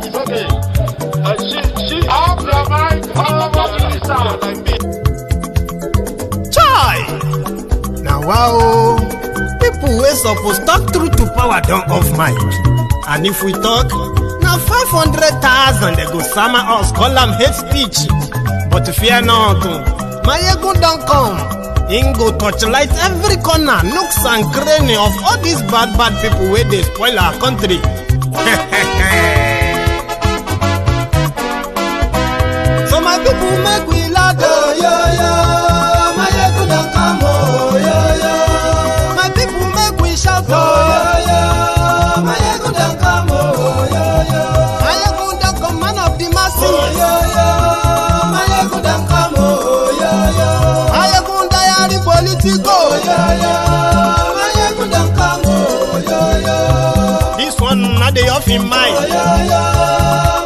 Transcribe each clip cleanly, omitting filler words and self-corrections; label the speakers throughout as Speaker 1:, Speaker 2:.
Speaker 1: It's okay. She off your mind.
Speaker 2: Chai! Now wow, people wey suppose talk truth to power don't off mic. And if we talk, now 500,000 they go summer us, call them hate speech. But fear not, Maiyegun don't come. Him go torchlight every corner, nooks and cranny of all these bad people where they spoil our country. So my people make we laugh, oh, yo, yo. Maiyegun don't come, oh, yo, yo. My people make we shout, oh, yo, yo. Maiyegun don't come, oh, yo, yo. Maiyegun don't come, man of the masses, oh, yo, yo. Maiyegun don't come, oh, yo, yo. Maiyegun diary Politico, yo, yo. Maiyegun don't come, oh, yo, yo. This one not the off in mind, oh, yo, yo.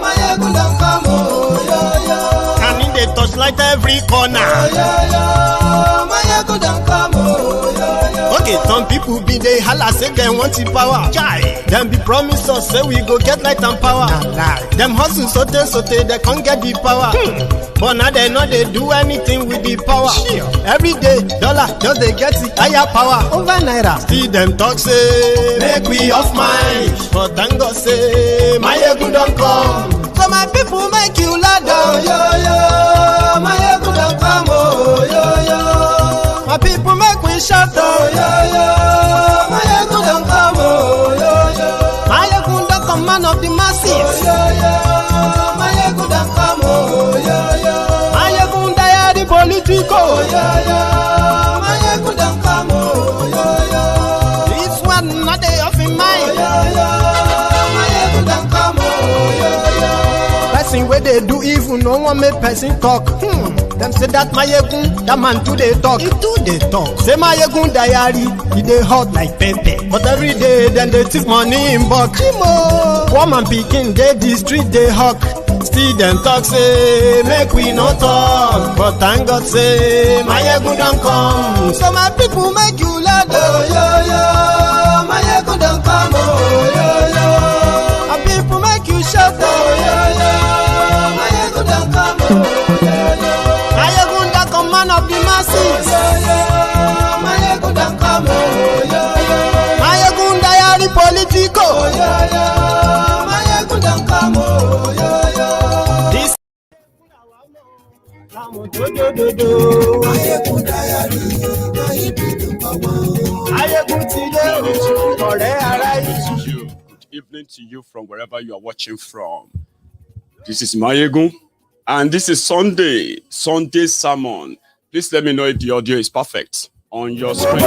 Speaker 2: Maiyegun don't come, oh, yo, yo. And in the touchlight every corner, oh, yo, yo. Maiyegun don't come, oh, yo, yo. Okay, some people be they holla say they want the power. Chai, them be promise us say we go get light and power. Nah. Them hustle sote they can't get the power. But now they know they do anything with the power. Every day, dollar just they get the higher power over naira. See them talk say make we off mind, but thank God say Maiyegun don't come. So my people make you laugh, oh, yo, yo. Maiyegun don't come, oh, yo, yo. My people make we shout, oh, yo, yo. Maiyegun don't come, oh, yo, yo. Maiyegun don't come, man of the masses, oh, yo, yo. Maiyegun don't come, oh, yo, yo. Maiyegun diary Politico, oh, yo, yo. Maiyegun don't come, oh, yo, yo. This one not the off in mind, oh, yo, yo. Maiyegun don't come, oh, yo, yo. Person where they do evil, no one make person talk. Them say that Maiyegun, that man too they talk. He too they talk. Say Maiyegun diary, he they hot like pepper. But every day, then they take money in bulk. Woman picking, they the street they hawk. Still them talk say, make we no talk. But thank God say, Maiyegun don't come. So my people make you laugh, oh, yo, yo. Maiyegun don't come, oh, yo, yo. My people make you shout, oh, yo, yo. Maiyegun don't come, oh, yo, yo. Maiyegun don't come, man of the masses, oh, yo, yo. Maiyegun don't come, oh, yo, yo. Maiyegun diary Politico, oh, yo, yo. Maiyegun don't come, oh, yo, yo. This Maiyegun diary, Maiyegun
Speaker 3: Good evening to you from wherever you are watching from. This is Maiyegun, and this is Sunday sermon. Please let me know if the audio is perfect on your screen.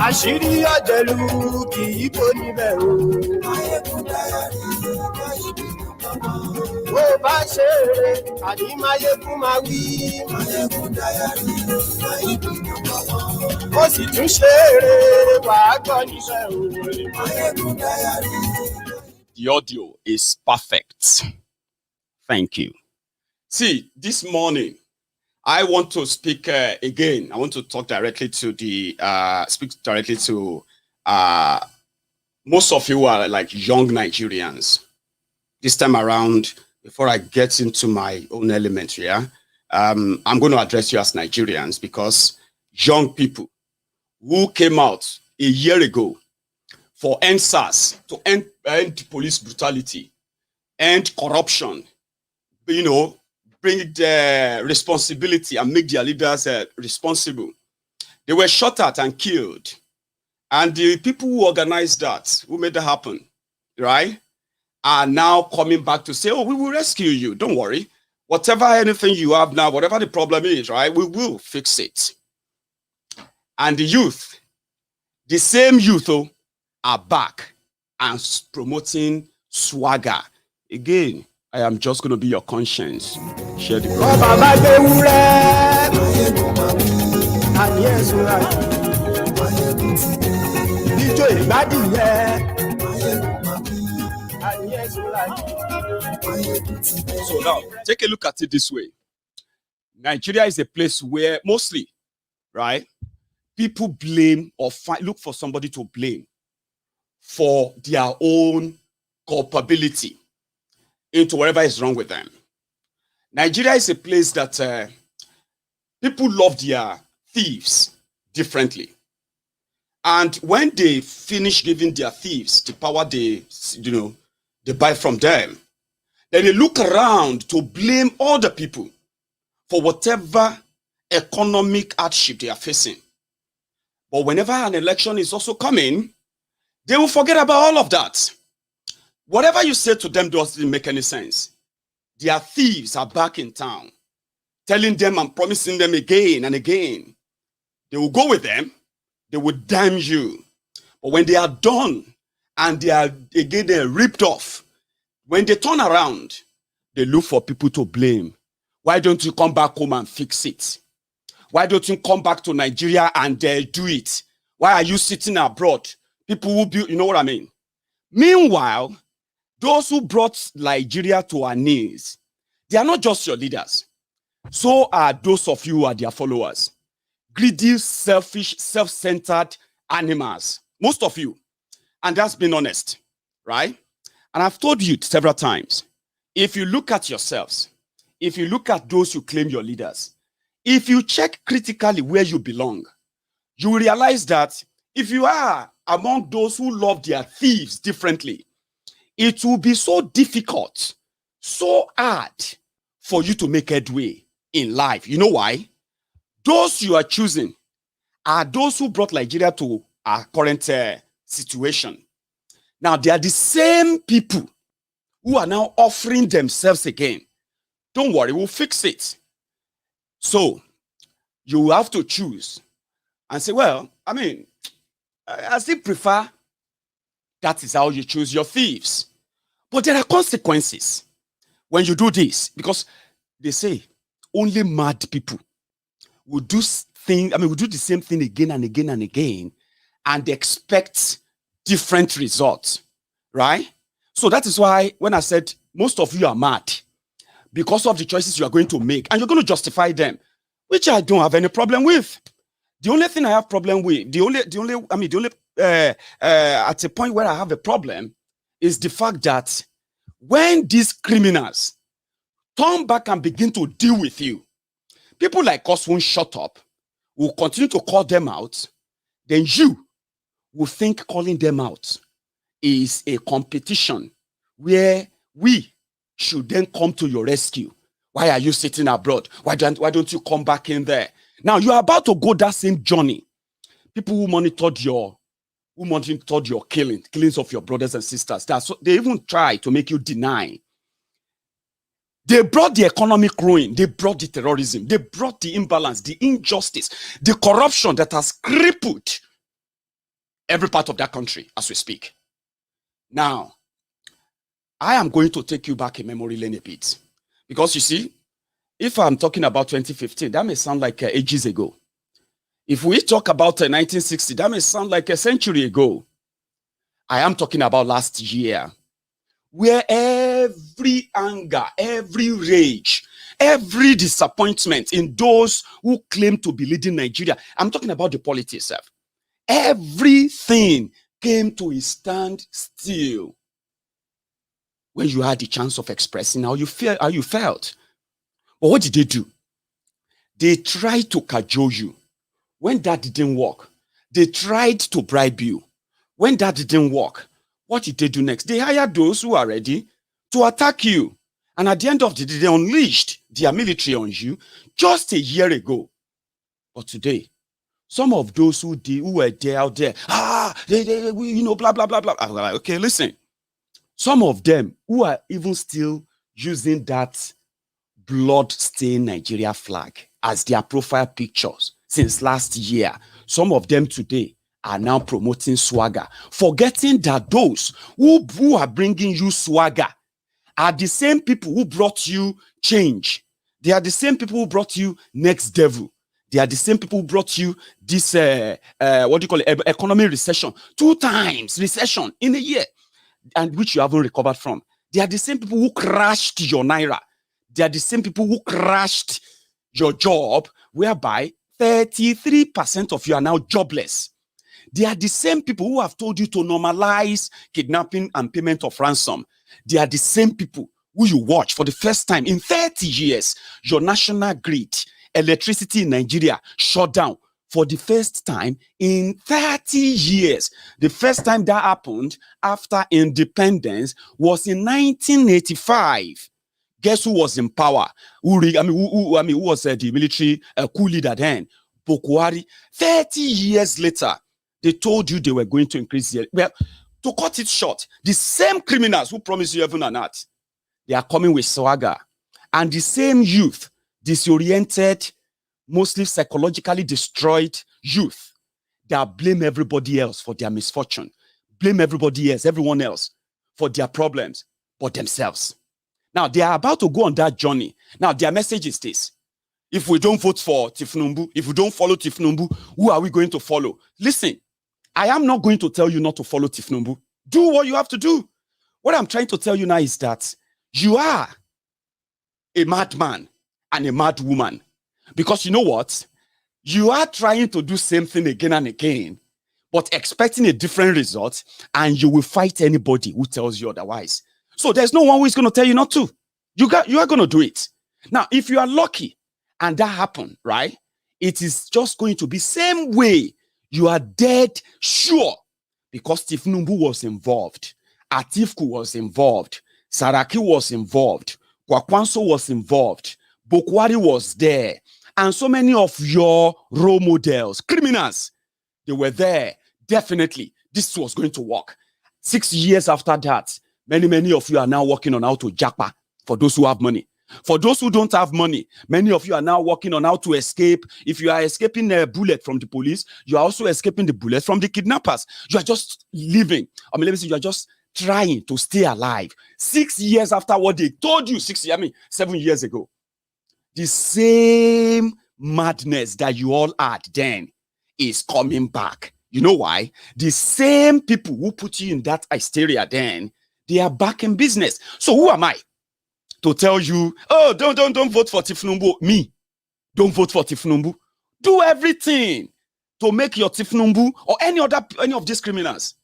Speaker 2: Àṣírí ọ̀jẹ̀lú kì í bò níbẹ̀ o. Bó bá ṣe eré, àní Maiyegun máa wí. Ó sì tún ṣe eré, wàá gbọ́ níbẹ̀ o.
Speaker 3: The audio is perfect. Thank you. See, this morning, I want to speak again. I want to talk directly to most of you are like young Nigerians. This time around, before I get into my own element here, I'm going to address you as Nigerians because young people who came out a year ago for NSAS, to end police brutality, end corruption, bring the responsibility and make their leaders responsible. They were shot at and killed. And the people who organized that, who made that happen, right, are now coming back to say, oh, we will rescue you. Don't worry. Anything you have now, whatever the problem is, right, we will fix it. And the youth, the same youth, are back and promoting Swaga. Again, I am just going to be your conscience. Share the So now, take a look at it this way. Nigeria is a place where mostly, right, people blame or look for somebody to blame for their own culpability into whatever is wrong with them. Nigeria is a place that people love their thieves differently. And when they finish giving their thieves the power they buy from them, then they look around to blame other people for whatever economic hardship they are facing. But whenever an election is also coming, they will forget about all of that. Whatever you say to them doesn't make any sense. Their thieves are back in town, telling them and promising them again and again. They will go with them. They will damn you. But when they are done and they are again they're ripped off, when they turn around, they look for people to blame. Why don't you come back home and fix it? Why don't you come back to Nigeria and do it? Why are you sitting abroad? People will be, you know what I mean? Meanwhile, those who brought Nigeria to our knees, they are not just your leaders. So are those of you who are their followers. Greedy, selfish, self-centered animals. Most of you. And that's being honest, right? And I've told you several times, if you look at yourselves, if you look at those who claim your leaders, if you check critically where you belong, you will realize that if you are among those who love their thieves differently, it will be so difficult, so hard for you to make headway in life. You know why? Those you are choosing are those who brought Nigeria to our current situation. Now, they are the same people who are now offering themselves again. Don't worry, we'll fix it. So, you have to choose and say, well, I mean, I still prefer that is how you choose your thieves. But there are consequences when you do this, because they say only mad people will do will do the same thing again and again and again and expect different results, right? So that is why when I said most of you are mad because of the choices you are going to make and you're going to justify them, which I don't have any problem with. The only thing I have problem with, at a point where I have a problem is the fact that when these criminals turn back and begin to deal with you, people like us won't shut up, will continue to call them out, then you will think calling them out is a competition where we should then come to your rescue. Why are you sitting abroad? Why don't you come back in there? Now, you are about to go that same journey. People who monitored your killings of your brothers and sisters, they even try to make you deny. They brought the economic ruin, they brought the terrorism, they brought the imbalance, the injustice, the corruption that has crippled every part of that country as we speak. Now, I am going to take you back in memory lane a bit. Because you see, if I'm talking about 2015, that may sound like ages ago. If we talk about 1960, that may sound like a century ago. I am talking about last year, where every anger, every rage, every disappointment in those who claim to be leading Nigeria, I'm talking about the polity itself, everything came to a standstill when you had the chance of expressing how you felt. But what did they do? They tried to cajole you. When that didn't work, they tried to bribe you. When that didn't work, what did they do next? They hired those who are ready to attack you. And at the end of the day, they unleashed their military on you just a year ago. But today, some of those who were there out there, blah, blah, blah, blah. Like, okay, listen. Some of them who are even still using that blood-stained Nigeria flag as their profile pictures since last year, some of them today are now promoting Swaga, forgetting that those who are bringing you Swaga are the same people who brought you change. They are the same people who brought you next devil. They are the same people who brought you this, economic recession. 2 times recession in a year, and which you haven't recovered from. They are the same people who crashed your Naira. They are the same people who crashed your job, whereby 33% of you are now jobless. They are the same people who have told you to normalize kidnapping and payment of ransom. They are the same people who you watch for the first time in 30 years. Your national grid, electricity in Nigeria shut down for the first time in 30 years. The first time that happened after independence was in 1985. Guess who was in power? Who was the military coup leader then? Buhari. 30 years later, they told you they were going to increase the... Well, to cut it short, the same criminals who promised you heaven and earth, they are coming with Swaga. And the same youth, disoriented, mostly psychologically destroyed youth, that blame everybody else for their misfortune, blame everybody else, everyone else for their problems, but themselves. Now, they are about to go on that journey. Now, their message is this. If we don't vote for thiefnubu, if we don't follow thiefnubu, who are we going to follow? Listen, I am not going to tell you not to follow thiefnubu. Do what you have to do. What I'm trying to tell you now is that you are a madman and a mad woman. Because you know what? You are trying to do same thing again and again, but expecting a different result, and you will fight anybody who tells you otherwise. So there's no one who is going to tell you not to. You are going to do it. Now, if you are lucky and that happened, right? It is just going to be same way. You are dead sure, because thiefnubu was involved. Athiefku was involved. Saraki was involved. Kwakwanso was involved. Buhari was there. And so many of your role models, criminals, they were there. Definitely, this was going to work. 6 years after that, many of you are now working on how to japa for those who have money. For those who don't have money, many of you are now working on how to escape. If you are escaping a bullet from the police, you are also escaping the bullet from the kidnappers. You are just living. I mean, let me say, you are just trying to stay alive. 6 years after what they told you 7 years ago. The same madness that you all had then is coming back. You know why? The same people who put you in that hysteria then, they are back in business. So who am I to tell you, oh, don't vote for thiefnubu? Me, don't vote for thiefnubu. Do everything to make your thiefnubu or any of these criminals.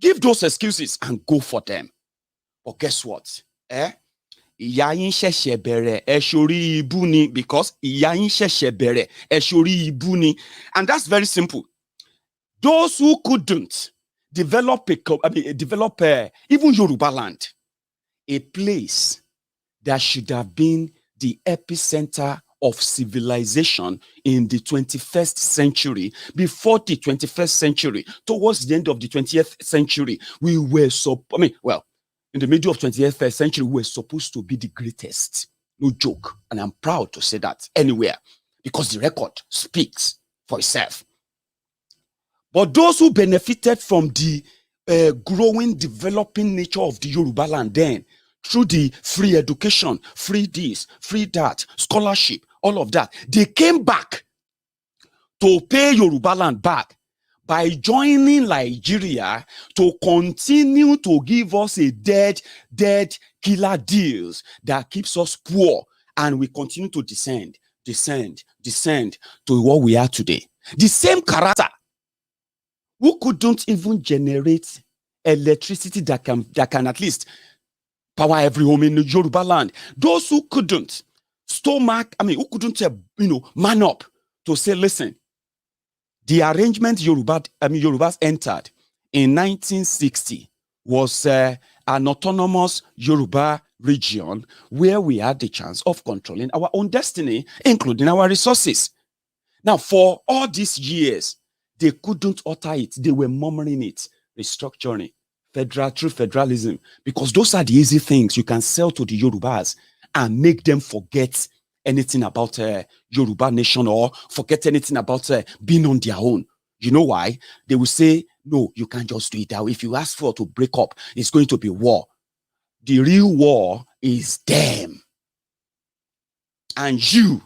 Speaker 3: Give those excuses and go for them. But guess what? Because and that's very simple. Those who couldn't develop even Yoruba land, a place that should have been the epicenter of civilization in the 21st century. Before the 21st century, towards the end of the 20th century, we were in the middle of 20th century, we were supposed to be the greatest. No joke. And I'm proud to say that anywhere, because the record speaks for itself. But those who benefited from the growing, developing nature of the Yoruba land then, through the free education, free this, free that, scholarship, all of that, they came back to pay Yoruba land back by joining Nigeria to continue to give us a dead killer deals that keeps us poor, and we continue to descend to what we are today. The same character who couldn't even generate electricity that can at least power every home in the Yoruba land. Those who couldn't who couldn't man up to say, listen, the arrangement Yorubas entered in 1960 was an autonomous Yoruba region where we had the chance of controlling our own destiny, including our resources. Now, for all these years, they couldn't utter it. They were murmuring it, restructuring, through federalism, because those are the easy things you can sell to the Yorubas and make them forget anything about Yoruba nation or forget anything about being on their own. You know why? They will say, no, you can't just do it that way. If you ask for to break up, it's going to be war. The real war is them. And you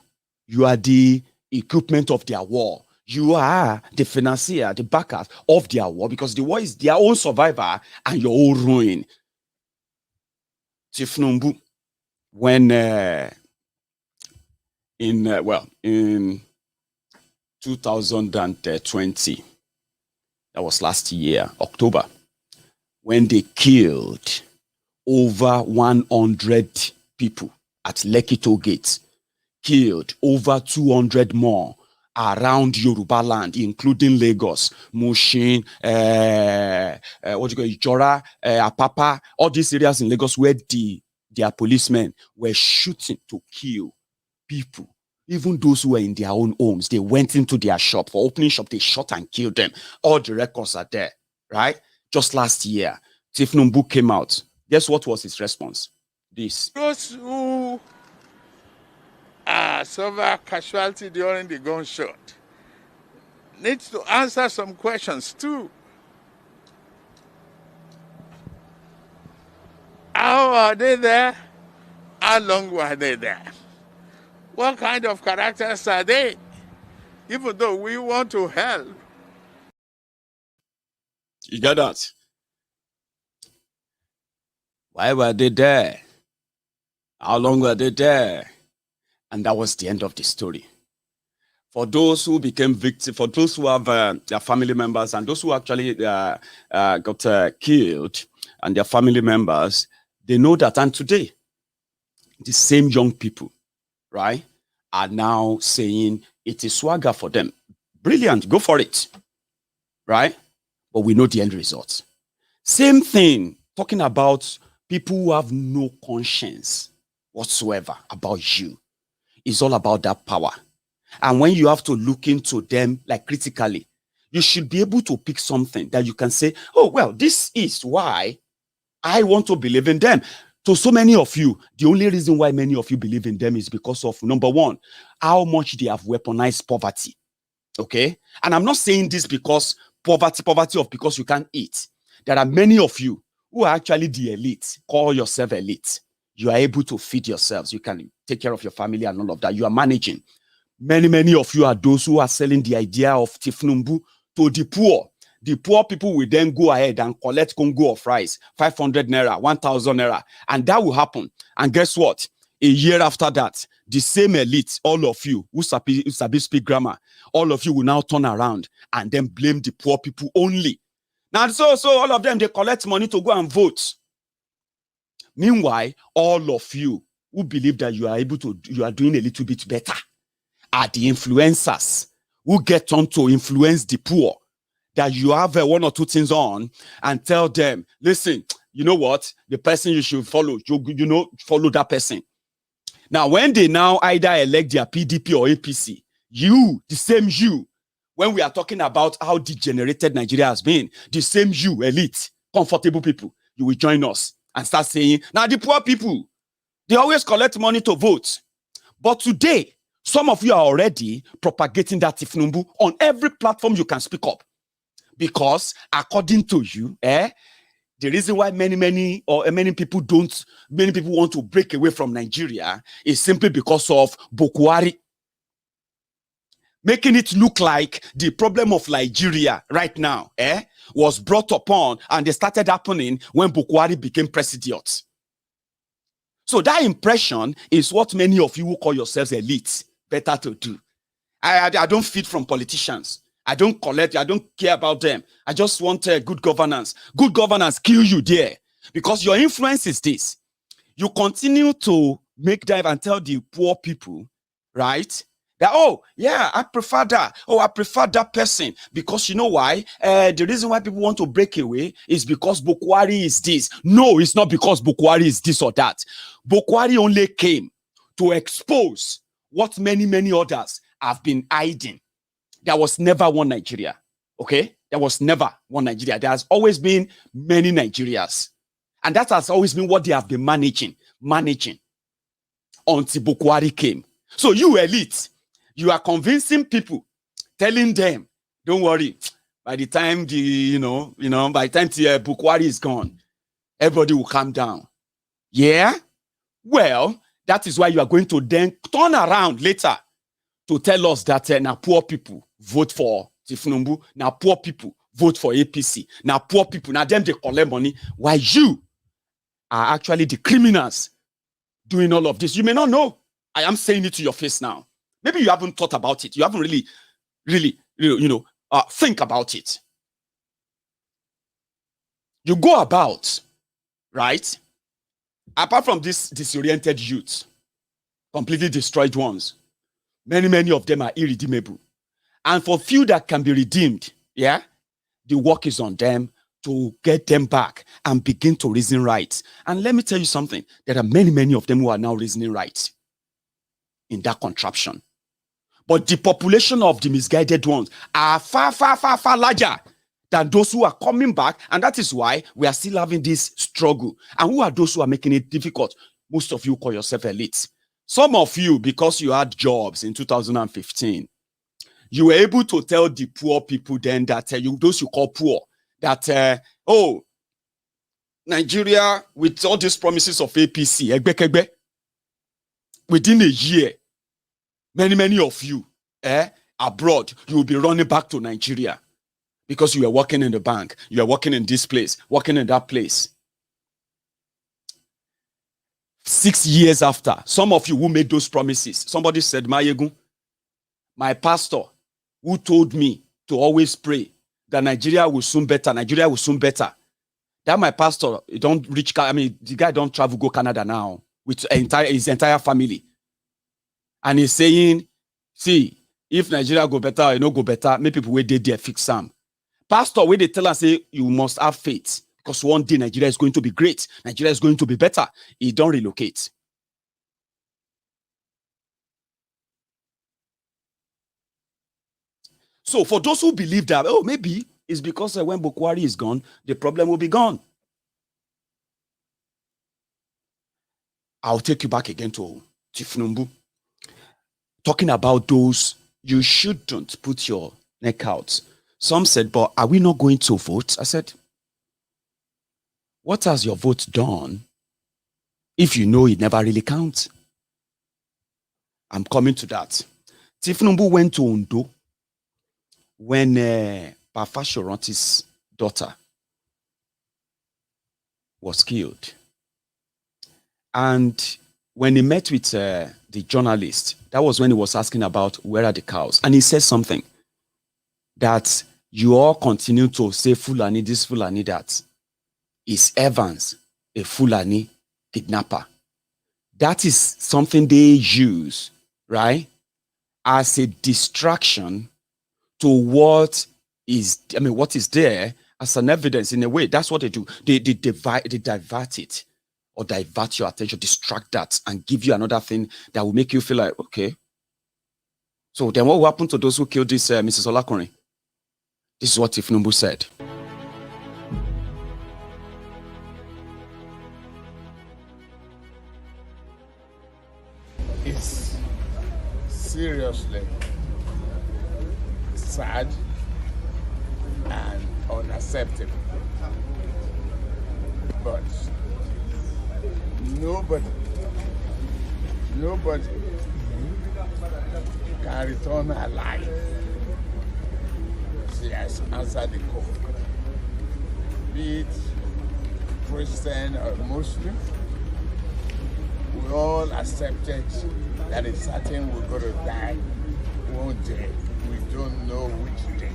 Speaker 3: are the equipment of their war. You are the financier, the backers of their war, because the war is their own survivor and your own ruin. thiefnubu, when in 2020, that was last year, October, when they killed over 100 people at Lekki Toll Gate, killed over 200 more around Yoruba land, including Lagos, Mushin, Ijora, Apapa, all these areas in Lagos where their policemen were shooting to kill people. Even those who were in their own homes, they went into their shop. For opening shop, they shot and killed them. All the records are there, right? Just last year, thiefnubu came out. Guess what was his response? This.
Speaker 1: Those who suffer casualty during the gunshot need to answer some questions too. How are they there? How long were they there? What kind of characters are they? Even though we want to help.
Speaker 3: You got that? Why were they there? How long were they there? And that was the end of the story. For those who became victims, for those who have their family members and those who actually got killed and their family members, they know that. And today, the same young people, right, are now saying it is Swaga for them. Brilliant, go for it, right? But we know the end result. Same thing, talking about people who have no conscience whatsoever about you. It's all about that power. And when you have to look into them like critically, you should be able to pick something that you can say, oh, well, this is why I want to believe in them. To so many of you, the only reason why many of you believe in them is because of, number one, how much they have weaponized poverty. Okay? And I'm not saying this because poverty of because you can't eat. There are many of you who are actually the elite. Call yourself elite. You are able to feed yourselves. You can take care of your family and all of that. You are managing. Many of you are those who are selling the idea of thiefnubu to the poor. The poor people will then go ahead and collect Congo of rice, 500 naira, 1,000 naira. And that will happen. And guess what? A year after that, the same elite, all of you who sabi speak grammar, all of you will now turn around and then blame the poor people only. Now, so all of them, they collect money to go and vote. Meanwhile, all of you who believe that you are doing a little bit better are the influencers who get on to influence the poor. That you have one or two things on and tell them, listen, you know what? The person you should follow, follow that person. Now, when they now either elect their PDP or APC, the same you, when we are talking about how degenerated Nigeria has been, the same you, elite, comfortable people, you will join us and start saying, now the poor people, they always collect money to vote. But today, some of you are already propagating that thiefnubu on every platform you can speak up. Because according to you, the reason why many people want to break away from Nigeria is simply because of Buhari. Making it look like the problem of Nigeria right now was brought upon and they started happening when Buhari became president. So that impression is what many of you who call yourselves elites better to do. I don't feed from politicians. I don't collect, I don't care about them. I just want good governance. Good governance kill you there. Because your influence is this. You continue to make dive and tell the poor people, right? That, oh, yeah, I prefer that. Oh, I prefer that person. Because you know why? The reason why people want to break away is because Buhari is this. No, it's not because Buhari is this or that. Buhari only came to expose what many others have been hiding. There was never one Nigeria, okay? There was never one Nigeria. There has always been many Nigerias. And that has always been what they have been managing until Buhari came. So you elite, you are convincing people, telling them, don't worry, by the time by the time Buhari is gone, everybody will calm down. Yeah? Well, that is why you are going to then turn around later to tell us that now poor people vote for thiefnubu, now poor people vote for APC, now poor people, now them they collect money, while you are actually the criminals doing all of this. You may not know. I am saying it to your face now. Maybe you haven't thought about it. You haven't really really, think about it. You go about, right? Apart from this disoriented youth, completely destroyed ones, many of them are irredeemable. And for few that can be redeemed, yeah, the work is on them to get them back and begin to reason right. And let me tell you something, there are many of them who are now reasoning right in that contraption. But the population of the misguided ones are far larger than those who are coming back. And that is why we are still having this struggle. And who are those who are making it difficult? Most of you call yourself elites. Some of you, because you had jobs in 2015, you were able to tell the poor people then that those you call poor, that, Nigeria, with all these promises of APC, within a year, many of you abroad, you will be running back to Nigeria because you were working in the bank, you are working in this place, working in that place. 6 years after, some of you who made those promises, somebody said, Maiyegun, my pastor who told me to always pray that Nigeria will soon better, that my pastor, the guy don't travel, go Canada now with his entire family. And he's saying, see, if Nigeria go better, go better, make people wait there fix some. Pastor, where they tell us, say, you must have faith because one day Nigeria is going to be great. Nigeria is going to be better. He don't relocate. So for those who believe that, maybe it's because when Buhari is gone, the problem will be gone. I'll take you back again to thiefnubu. Talking about those, you shouldn't put your neck out. Some said, but are we not going to vote? I said, what has your vote done if you know it never really counts? I'm coming to that. Thiefnubu went to Ondo when Biafra Shoranti's daughter was killed. And when he met with the journalist, that was when he was asking about where are the cows. And he said something that you all continue to say Fulani, this Fulani, that. Is Evans a Fulani kidnapper? That is something they use, right, as a distraction to what is there as an evidence in a way. That's what they do. They divert it or divert your attention, distract that, and give you another thing that will make you feel like, okay. So then what will happen to those who killed this Mrs. Olakunrin? This is what thiefnubu said.
Speaker 1: It's seriously sad and unacceptable. But nobody can return her life. She has answered the call. Be it Christian or Muslim, we all accepted that it's certain we're going to die one day. We don't know which date.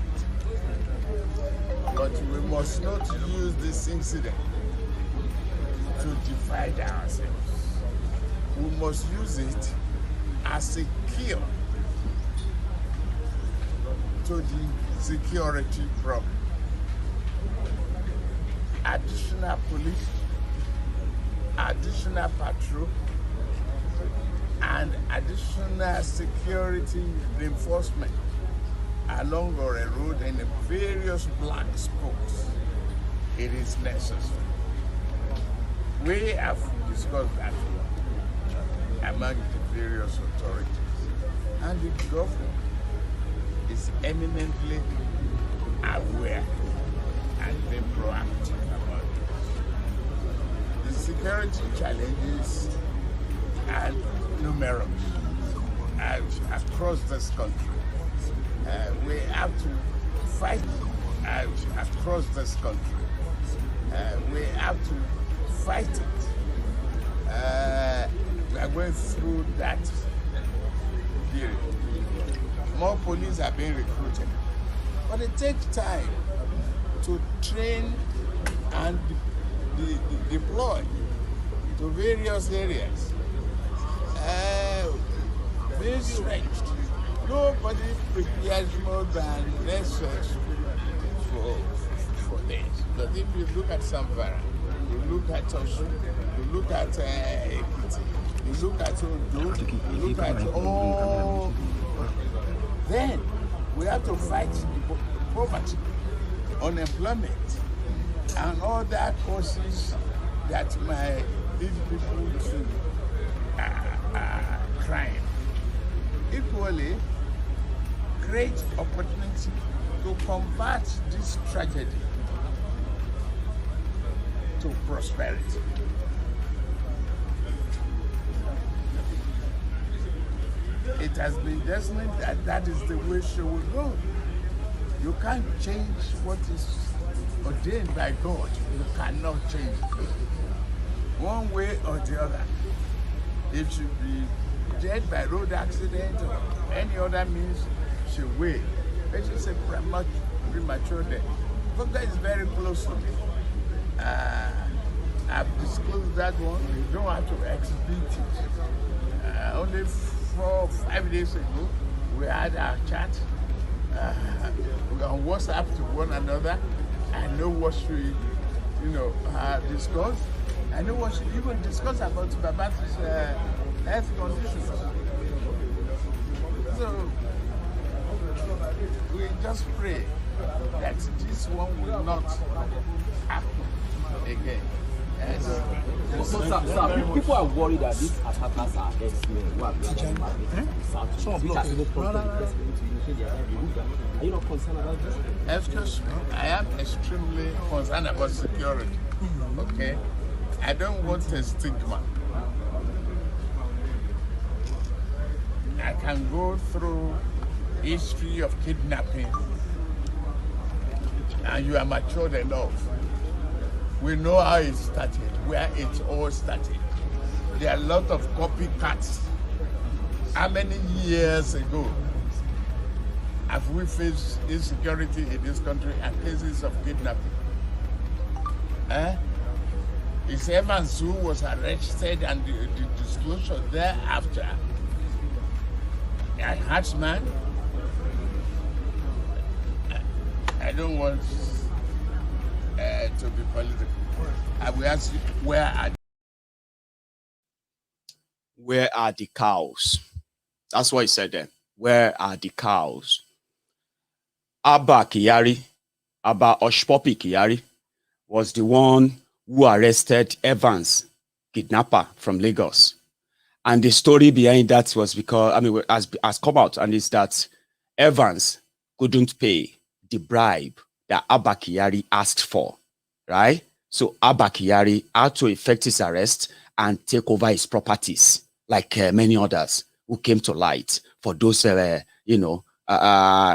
Speaker 1: But we must not use this incident to divide ourselves. We must use it as a cure to the security problem. Additional police, additional patrol, and additional security reinforcement along our road and the various black spots. It is necessary. We have discussed that among the various authorities, and the government is eminently aware and being proactive about it. The security challenges are numerous across this country. We have to fight across this country. We have to fight it. We are going through that period. more police are being recruited. But it takes time to train and deploy to various areas. Being stretched. Nobody prepares more than research for this. But if you look at Samvara, you look at Toshu, you look at Ekiti, you look at Ondo, you look at all, then we have to fight poverty, unemployment, and all that causes that might lead people to crime. Equally, great opportunity to convert this tragedy to prosperity. It has been destined that that is the way she will go. You can't change what is ordained by God. You cannot change it. One way or the other. If she be dead by road accident or any other means, she will. Let's just say premature death. But that is very close to me. I've disclosed that one. You don't have to exhibit it. Only 4 or 5 days ago, we had our chat. We on WhatsApp to one another. I know what we, discussed. I know what we even discussed about Baba's health conditions. So we just pray that this one will not happen again. Yes.
Speaker 4: So, people are worried that these attackers are X-Men. Are you not concerned about this?
Speaker 1: Excuse me, I am extremely concerned about security. Okay? I don't want a stigma. I can go through history of kidnapping, and you are matured enough. We know how it started, where it all started. There are a lot of copycats. How many years ago have we faced insecurity in this country and cases of kidnapping? It's Evans who was arrested and the disclosure thereafter. A Hartman. I don't want to be political. I will ask you, where
Speaker 3: are the cows? That's what he said there. Where are the cows? Abba Oshpopi Kyari, was the one who arrested Evans, kidnapper from Lagos. And the story behind that was because, has come out, and it's that Evans couldn't pay the bribe that Abba Kyari asked for, right? So Abba Kyari had to effect his arrest and take over his properties, like many others who came to light for those,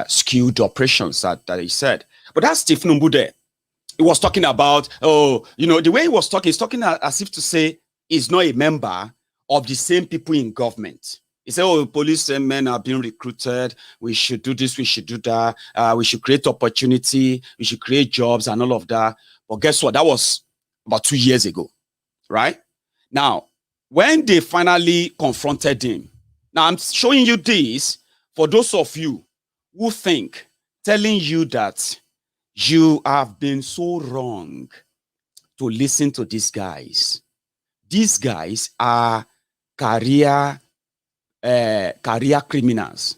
Speaker 3: skewed operations that he said. But that's thiefnubu there. He was talking about, the way he was talking, he's talking as if to say he's not a member of the same people in government. He said, police men are being recruited. We should do this. We should do that. We should create opportunity. We should create jobs and all of that. But guess what? That was about 2 years ago, right? Now, when they finally confronted him, now I'm showing you this for those of you who think, telling you that you have been so wrong to listen to these guys. These guys are career criminals,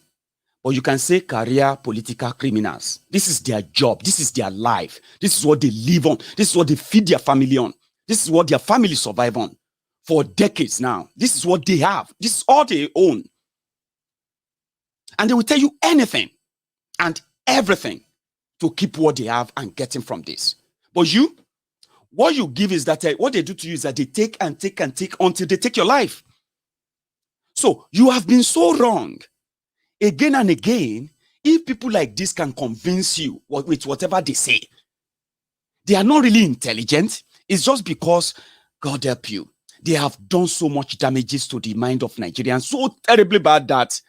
Speaker 3: but you can say career political criminals. This is their job. This is their life. This is what they live on. This is what they feed their family on. This is what their family survive on for decades now. This is what they have. This is all they own. And they will tell you anything and everything to keep what they have and getting from this. But you, what you give is that what they do to you is that they take and take and take until they take your life. So you have been so wrong. Again and again, if people like this can convince you with whatever they say, they are not really intelligent. It's just because, God help you, they have done so much damages to the mind of Nigerians, so terribly bad that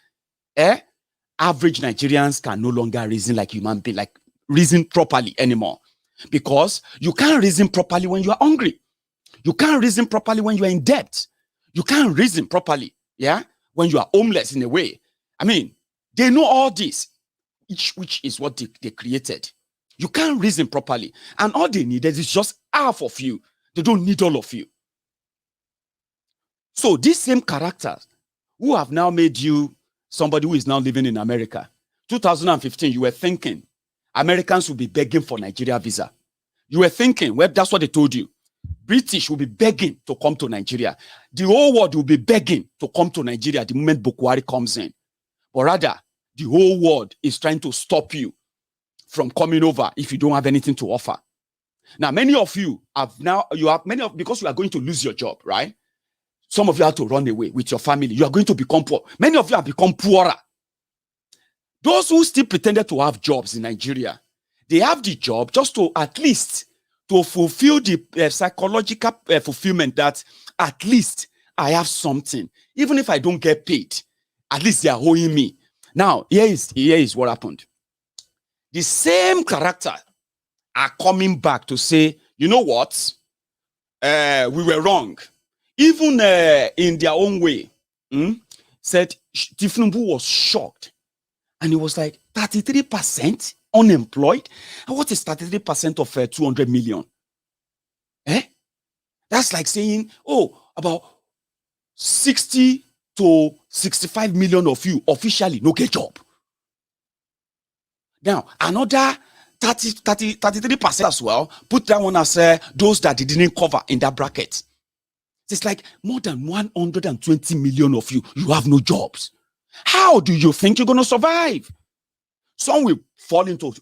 Speaker 3: average Nigerians can no longer reason like human being, like reason properly anymore. Because you can't reason properly when you are hungry. You can't reason properly when you are in debt. You can't reason properly, yeah, when you are homeless in a way. I mean, they know all this, which is what they created. You can't reason properly. And all they need is just half of you. They don't need all of you. So these same characters who have now made you somebody who is now living in America. 2015, you were thinking Americans will be begging for Nigeria visa. You were thinking, well, that's what they told you. British will be begging to come to Nigeria. The whole world will be begging to come to Nigeria the moment Buhari comes in. But rather, the whole world is trying to stop you from coming over if you don't have anything to offer. Now, many of you have now, because you are going to lose your job, right? Some of you have to run away with your family. You are going to become poor. Many of you have become poorer. Those who still pretended to have jobs in Nigeria, they have the job just to at least to fulfill the psychological fulfillment that at least I have something. Even if I don't get paid, at least they are owing me. Now, here is what happened. The same character are coming back to say, you know what? We were wrong. Even in their own way, said thiefnubu was shocked. And he was like, 33% unemployed? And what is 33% of 200 million? That's like saying, oh, about 60 to 65 million of you officially no get job. Now, another 33% as well, put that one as those that they didn't cover in that bracket. It's like more than 120 million of you have no jobs. How do you think you're going to survive? Some will fall into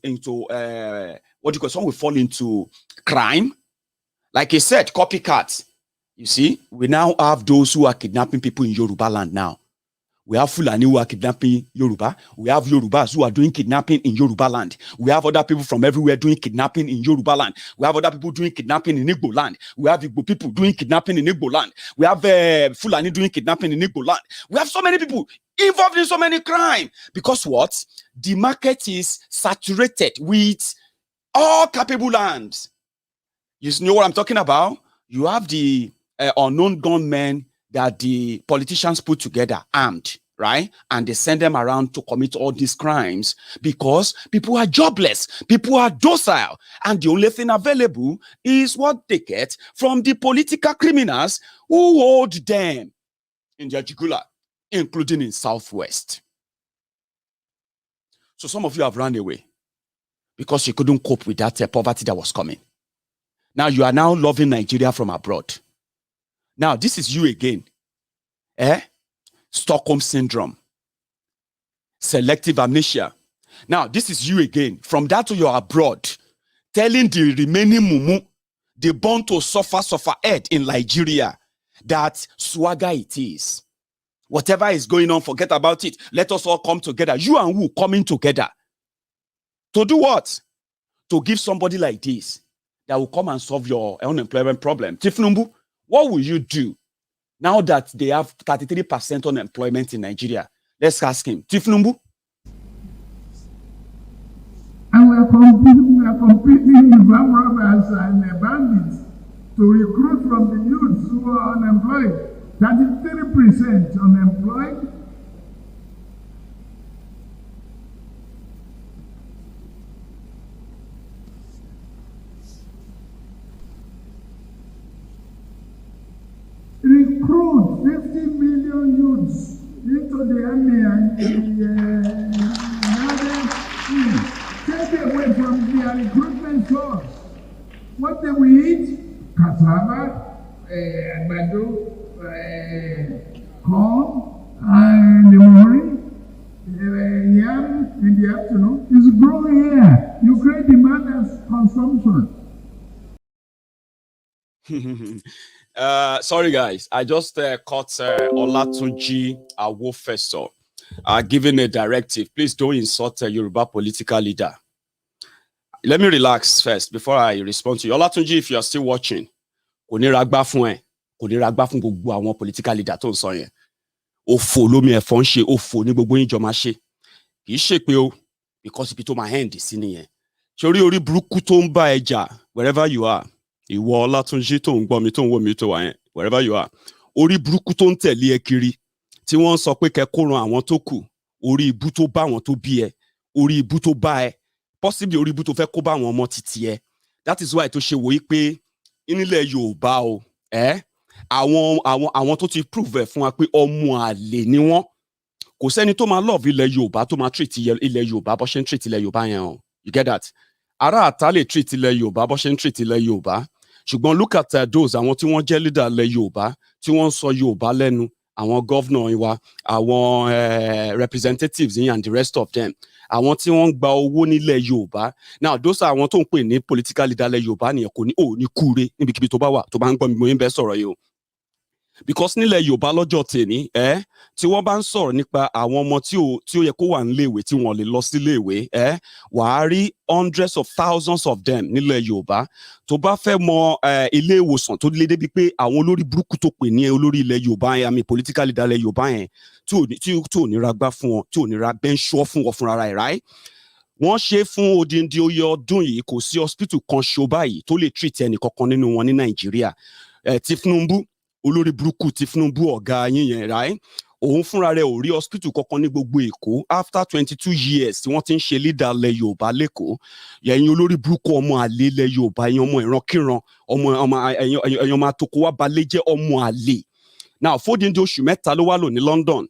Speaker 3: some will fall into crime. Like I said, copycats. You see, we now have those who are kidnapping people in Yoruba land now. We have Fulani who are kidnapping Yoruba. We have Yorubas who are doing kidnapping in Yoruba land. We have other people from everywhere doing kidnapping in Yoruba land. We have other people doing kidnapping in Igbo land. We have Igbo people doing kidnapping in Igbo land. We have Fulani doing kidnapping in Igbo land. We have so many people involved in so many crime. Because what? The market is saturated with all capable lands. You know what I'm talking about? You have the unknown gunmen that the politicians put together, armed, right? And they send them around to commit all these crimes because people are jobless, people are docile, and the only thing available is what they get from the political criminals who hold them in their jugular, including in Southwest. So some of you have run away because you couldn't cope with that poverty that was coming. Now you are now loving Nigeria from abroad. Now, this is you again. Stockholm syndrome. Selective amnesia. Now, this is you again. From that to your abroad, telling the remaining mumu, the born to suffer head in Nigeria, that Swaga it is. Whatever is going on, forget about it. Let us all come together. You and who coming together. To do what? To give somebody like this that will come and solve your unemployment problem. thiefnubu, what will you do now that they have 33% unemployment in Nigeria? Let's ask him. thiefnubu?
Speaker 5: And we are competing with armed robbers and bandits to recruit from the youths who are unemployed. 33% unemployed. Recruit 50 million youths into the army and take away from their recruitment source. What do we eat? Cassava, àgbàdo, corn, and the morning, yam in the afternoon. It's growing here. You create demand and consumption.
Speaker 3: Sorry guys, I just caught Olatunji Awofeso giving a directive. Please don't insult a Yoruba political leader. Let me relax first before I respond to you. Olatunji, if you are still watching, kò ní ragbá fún gbogbo àwọn political leader tó ń sọ yẹn. Òfò lómi ẹ̀fọ́ ń ṣe, òfò ní gbogbo yín jọ máa ṣe. Kì kì í ṣe pé o because ibi tó máa hand sí nìyẹn sórí orí burúkú tó ń bá ẹ jà wherever you are ìwọ Ọlátúnjí tó ń gbọ́ mi tó ń wò mí tó wà yẹn wherever you are orí burúkú tó ń tẹ̀lé ẹ kiri tí wọ́n sọ pé kẹ́ kó ran àwọn tó kù orí ibú tó bá wọn tó bí ẹ orí ibú tó bá ẹ possibly orí ibú tó fẹ́ kó bá àwọn ọmọ títí ẹ that is why tó ṣe wòye pé nílẹ̀ Yorùbá o àwọn tó ti prove ẹ̀ fún wa pé ọmọ àlè ni wọ́n kò sẹ́ni tó máa love ilẹ̀ Yorùbá tó máa treat ilẹ̀ Yorùbá bó ṣe ń treat ilẹ̀ Yorùbá yẹn o you get that ará àta lè treat ilẹ̀ Yorùbá bó ṣe ń treat ilẹ̀ Yorùbá ṣùgbọ́n look at those àwọn tí wọ́n jẹ́ leader ilẹ̀ Yorùbá tí wọ́n ń sọ Yorùbá lẹ́nu àwọn governor wa àwọn representatives yìí and the rest of them àwọn tí wọ́n ń gba owó nílẹ̀ Yorùbá now those are àwọn tó ń pè ní political leader ilẹ̀ Yorùbá nìyẹn kò ní ní kúre níbikíbi tó bá wà tó bá ń gbọ́ mi mo ń bẹ́ sọ̀rọ̀ yìí o because nílẹ̀ Yorùbá lọ́jọ́ tèmi tí wọ́n bá ń sọ̀rọ̀ nípa àwọn ọmọ tí ó yẹ kó wà níléèwé tí wọ́n lè lọ síléèwé wàá rí hundreds of thousands of them nílẹ̀ Yorùbá tó bá fẹ́ mọ ilé ìwòsàn tó lé débi pé àwọn olórí burúkú tó pè ní olórí ilẹ̀ Yorùbá yẹn àmì political leader ilẹ̀ Yorùbá yẹn tí ò ní ra gbá fún wọn tí ò ní ra bẹ́ńṣọ́ fún wọn fúnra rẹ̀ right wọ́n ṣe fún odindi oyè ọdún yìí kò sí hospital kan ṣo báyìí tó lè treat ẹnì kankan nínú wọn ní Nàìjíríà thiefnubu olórí burúkú thiefnubu ọ̀gá yín yẹn right òun fúnra rẹ̀ ò rí hospital kankan ní gbogbo Èkó after 22 years tí wọ́n ti ń ṣe leader ilẹ̀ Yorùbá lẹ́kọ̀ọ́ yẹ̀yin olórí burúkú ọmọ àlè ilẹ̀ Yorùbá yẹn ọmọ ìrankíran ẹ̀yin ọmọ àtòkò wa balẹ̀ jẹ́ ọmọ àlè now fódìndí oṣù mẹ́ta ló wá lò ní London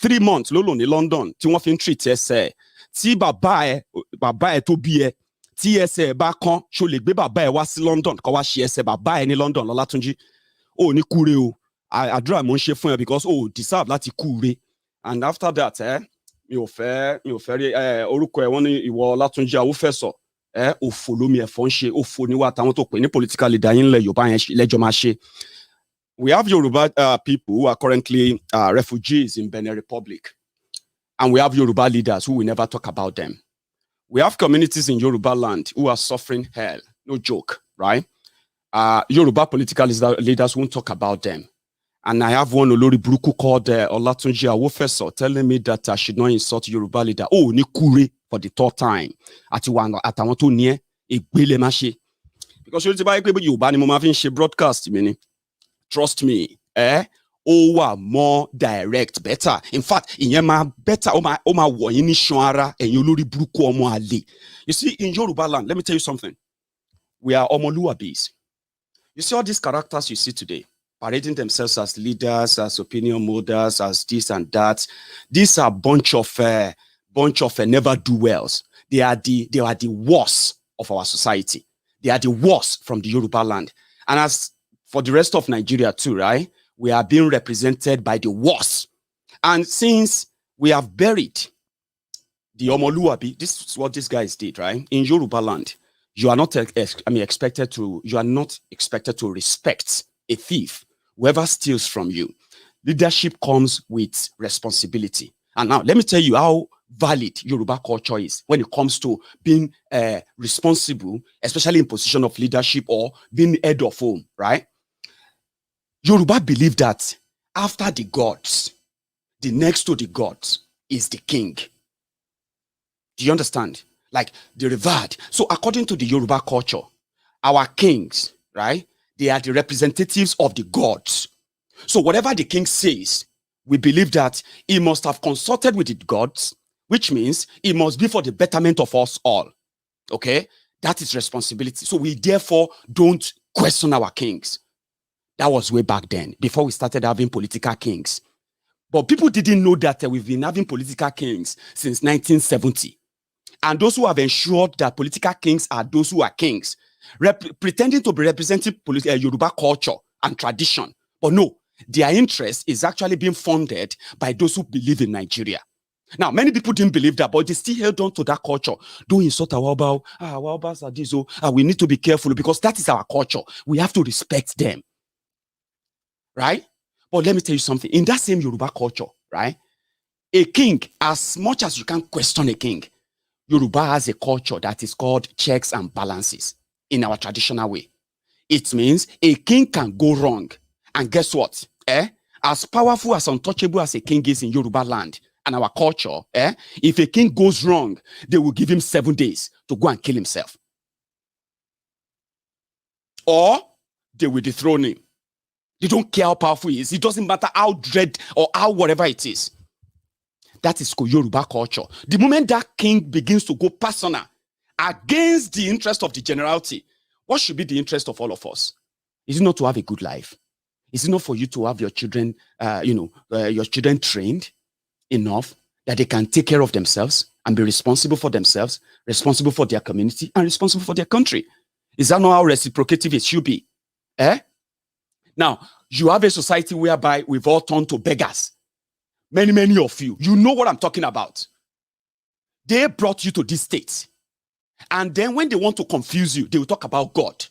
Speaker 3: 3 months ló lò ní London tí wọ́n fi ń treat ẹsẹ̀ tí bàbá ẹ tó bí ẹ tí ẹsẹ̀ ẹ bá kán ṣó lè gbé bàbá ẹ wá sí London kó wá ṣe ẹsẹ̀ bàbá ẹ ní London Ọlátúnjí ó ní kúre o àdúrà mo ń ṣe fún ẹ because ó deserve láti kúre and after that mi ò fẹ́ rí orúkọ ẹ wọ́n ní ìwọ Ọlátúnjí Awófẹ̀sọ òfò lómi ẹ̀fọ́ ń ṣe òfò níwá táwọn tó pè ní political leader yín lẹ̀ Yorùbá yẹn lẹ́jọ́ máa ṣe. We have Yoruba people who are currently refugees in Benin Republic. And we have Yoruba leaders who will never talk about them. We have communities in Yoruba land who are suffering hell. No joke, right? Yoruba political leaders won't talk about them. And I have one Olori Buruku called Olatunji Awofeso telling me that I should not insult Yoruba leader. Oh, ni kure for the third time. Àtàwọn tó ní ègbélé má ṣe. Because you buy people Yoruba ni mo máa fi ń ṣe broadcast mi ni. Trust me, ó wà more direct, better. In fact, ìyẹn máa better, ó máa wọ̀ yín ní ṣan ara ẹ̀yin olórí burúkú ọmọ àlè. You see, in Yoruba land, let me tell you something. We are Omoluwabis. You see all these characters you see today, parading themselves as leaders, as opinion molders, as this and that. These are bunch of never-do-wells. They are the worst of our society. They are the worst from the Yoruba land. And as for the rest of Nigeria too, right? We are being represented by the worst. And since we have buried the Omoluwabi, this is what these guys did, right? In Yoruba land, you are not expected to respect a thief, whoever steals from you. Leadership comes with responsibility. And now let me tell you how valid Yoruba culture is when it comes to being responsible, especially in position of leadership or being head of home, right? Yoruba believe that after the gods, the next to the gods is the king. Do you understand? Like the revered. So according to the Yoruba culture, our kings, right? They are the representatives of the gods. So whatever the king says, we believe that he must have consulted with the gods, which means it must be for the betterment of us all. Okay? That is responsibility. So we therefore don't question our kings. That was way back then, before we started having political kings. But people didn't know that we've been having political kings since 1970. And those who have ensured that political kings are those who are kings, pretending to be representing Yoruba culture and tradition. But no, their interest is actually being funded by those who believe in Nigeria. Now, many people didn't believe that, but they still held on to that culture. Don't insult our Waobao. Waobas are this. We need to be careful because that is our culture. We have to respect them. Right? But let me tell you something. In that same Yoruba culture, right? A king, as much as you can question a king, Yoruba has a culture that is called checks and balances in our traditional way. It means a king can go wrong. And guess what? As powerful, as untouchable as a king is in Yoruba land, and our culture, if a king goes wrong, they will give him 7 days to go and kill himself. Or they will dethrone him. They don't care how powerful he is. It doesn't matter how dread or how whatever it is. That is Yoruba culture. The moment that king begins to go personal against the interest of the generality, what should be the interest of all of us? Is it not to have a good life? Is it not for you to have your children, your children trained enough that they can take care of themselves and be responsible for themselves, responsible for their community, and responsible for their country? Is that not how reciprocative it should be? Now, you have a society whereby we've all turned to beggars. Many of you, you know what I'm talking about. They brought you to this state. And then when they want to confuse you, they will talk about God.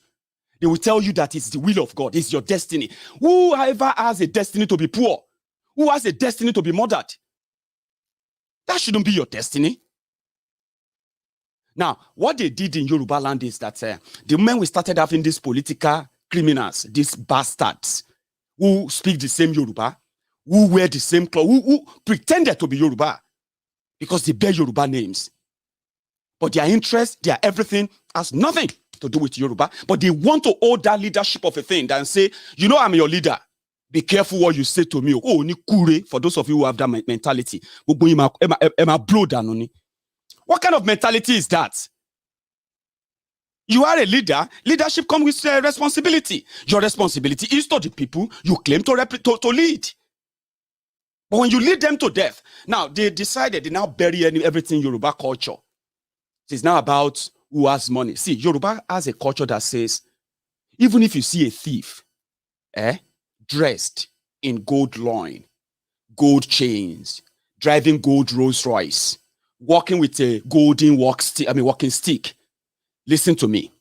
Speaker 3: They will tell you that it's the will of God, it's your destiny. Whoever has a destiny to be poor, who has a destiny to be murdered, that shouldn't be your destiny. Now, what they did in Yoruba land is that the moment we started having these political criminals, these bastards, who speak the same Yoruba, who wear the same clothes, who pretended to be Yoruba because they bear Yoruba names. But their interest, their everything has nothing to do with Yoruba. But they want to hold that leadership of a thing and say, you know, I'm your leader. Be careful what you say to me. Oh, ni kure, for those of you who have that mentality. What kind of mentality is that? You are a leader. Leadership comes with responsibility. Your responsibility is to the people you claim to lead. But when you lead them to death, now they decided they now bury everything Yoruba culture. It's now about who has money. See, Yoruba has a culture that says, even if you see a thief, dressed in gold loin, gold chains, driving gold Rolls Royce, walking with a golden walking stick, listen to me.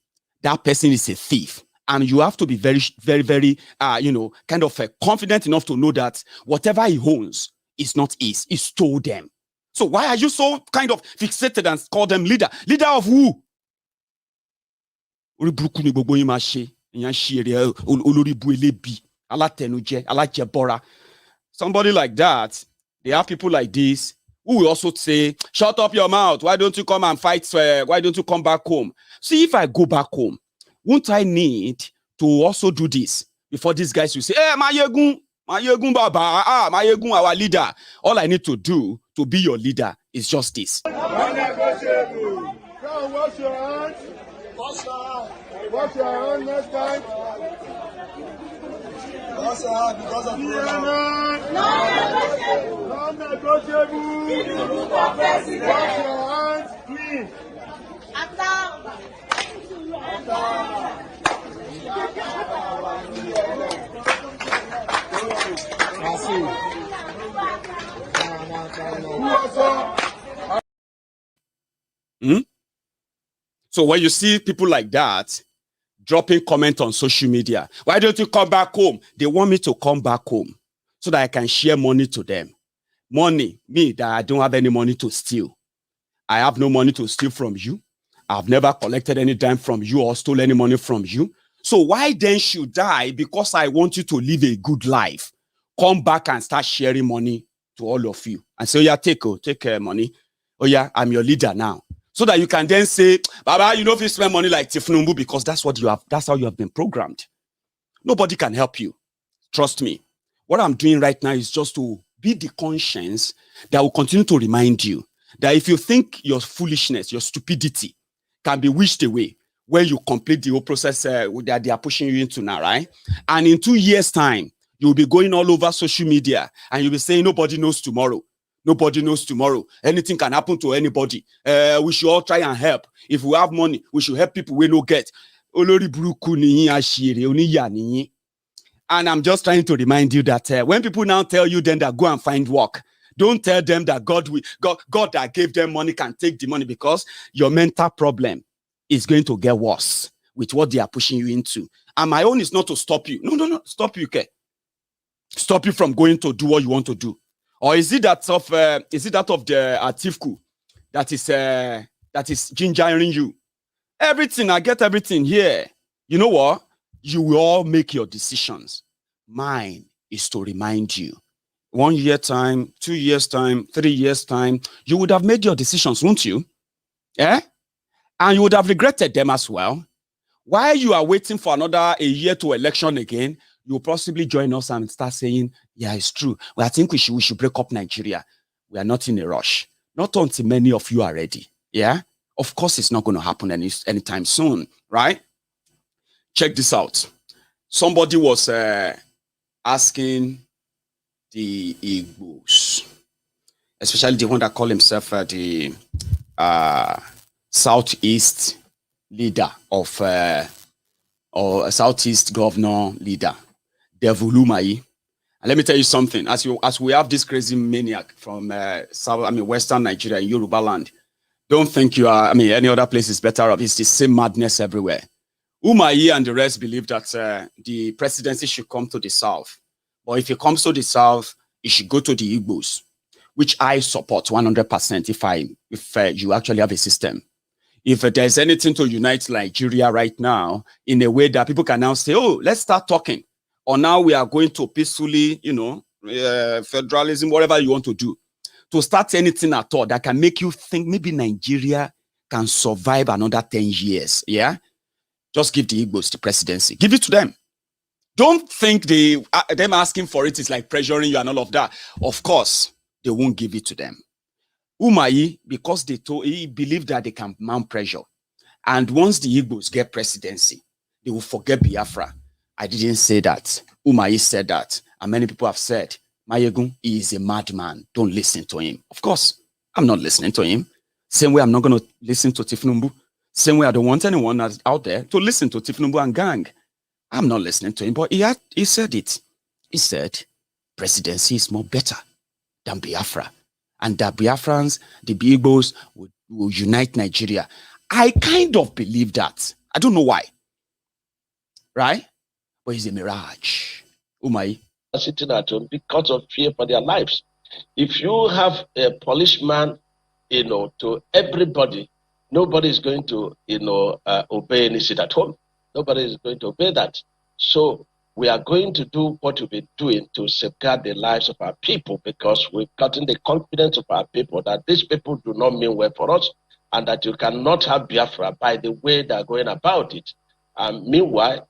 Speaker 3: That person is a thief. And you have to be very, kind of confident enough to know that whatever he owns is not his. He stole them. So why are you so kind of fixated and call them leader? Leader of who? Somebody like that, they have people like this who will also say, shut up your mouth. Why don't you come and fight? Why don't you come back home? See, if I go back home, won't I need to also do this before these guys will say, hey, Maiyegun Baba, Maiyegun, our leader. All I need to do to be your leader is just this.
Speaker 5: Go and wash your hands. Wash your hands next time. Wash your hands because of non-negotiable. Wash your hands, please.
Speaker 3: So when you see people like that dropping comment on social media, why don't you come back home? They want me to come back home so that I can share money to them. Money, me, that I don't have any money to steal. I have no money to steal from you. I've never collected any dime from you or stole any money from you. So why then should I, because I want you to live a good life, come back and start sharing money to all of you and say, oh yeah, take money. Oh yeah, I'm your leader now. So that you can then say, Baba, you know if you spend money like thiefnubu, because that's how you have been programmed. Nobody can help you. Trust me. What I'm doing right now is just to be the conscience that will continue to remind you that if you think your foolishness, your stupidity can be wished away when you complete the whole process that they are pushing you into now, right? And in 2 years' time, you'll be going all over social media and you'll be saying, nobody knows tomorrow. Nobody knows tomorrow. Anything can happen to anybody. We should all try and help. If we have money, we should help people we no get. And I'm just trying to remind you that when people now tell you then that go and find work, don't tell them that God that gave them money can take the money, because your mental problem is going to get worse with what they are pushing you into. And my own is not to stop you. No. Stop you, okay? Stop you from going to do what you want to do. Or is it that of the Athiefku that is gingering you? Everything, I get everything here. You know what? You will all make your decisions. Mine is to remind you 1 year time, 2 years time, 3 years time, you would have made your decisions, won't you? Yeah? And you would have regretted them as well. While you are waiting for a year to election again, you'll possibly join us and start saying, yeah, it's true. Well, I think we should break up Nigeria. We are not in a rush. Not until many of you are ready. Yeah? Of course, it's not going to happen anytime soon, right? Check this out. Somebody was asking the Igbos, especially the one that call himself the Southeast leader of or a Southeast governor leader, Umahi. And let me tell you something. As we have this crazy maniac from Western Nigeria in Yoruba land, don't think you are. Any other place is better off. It's the same madness everywhere. Umahi and the rest believe that the presidency should come to the south. But if it comes to the south, it should go to the Igbos, which I support 100% if you actually have a system. If there's anything to unite Nigeria right now in a way that people can now say, oh, let's start talking. Or now we are going to peacefully, federalism, whatever you want to do. To start anything at all that can make you think maybe Nigeria can survive another 10 years. Yeah? Just give the Igbos the presidency. Give it to them. Don't think them asking for it is like pressuring you and all of that. Of course, they won't give it to them. Umahi, because he believed that they can mount pressure. And once the Igbos get presidency, they will forget Biafra. I didn't say that. Umahi said that. And many people have said, Maiyegun, he is a madman. Don't listen to him. Of course, I'm not listening to him. Same way I'm not going to listen to thiefnubu. Same way I don't want anyone that's out there to listen to thiefnubu and gang. I'm not listening to him, but he said it. He said, presidency is more better than Biafra. And that Biafrans, the Igbos, will unite Nigeria. I kind of believe that. I don't know why. Right? But it's a mirage. Umahi.
Speaker 6: Sitting at home because of fear for their lives. If you have a policeman, to everybody, nobody is going to, obey any sit at home. Nobody is going to obey that. So we are going to do what we've been doing to safeguard the lives of our people, because we've gotten the confidence of our people that these people do not mean well for us, and that you cannot have Biafra by the way they're going about it. Meanwhile,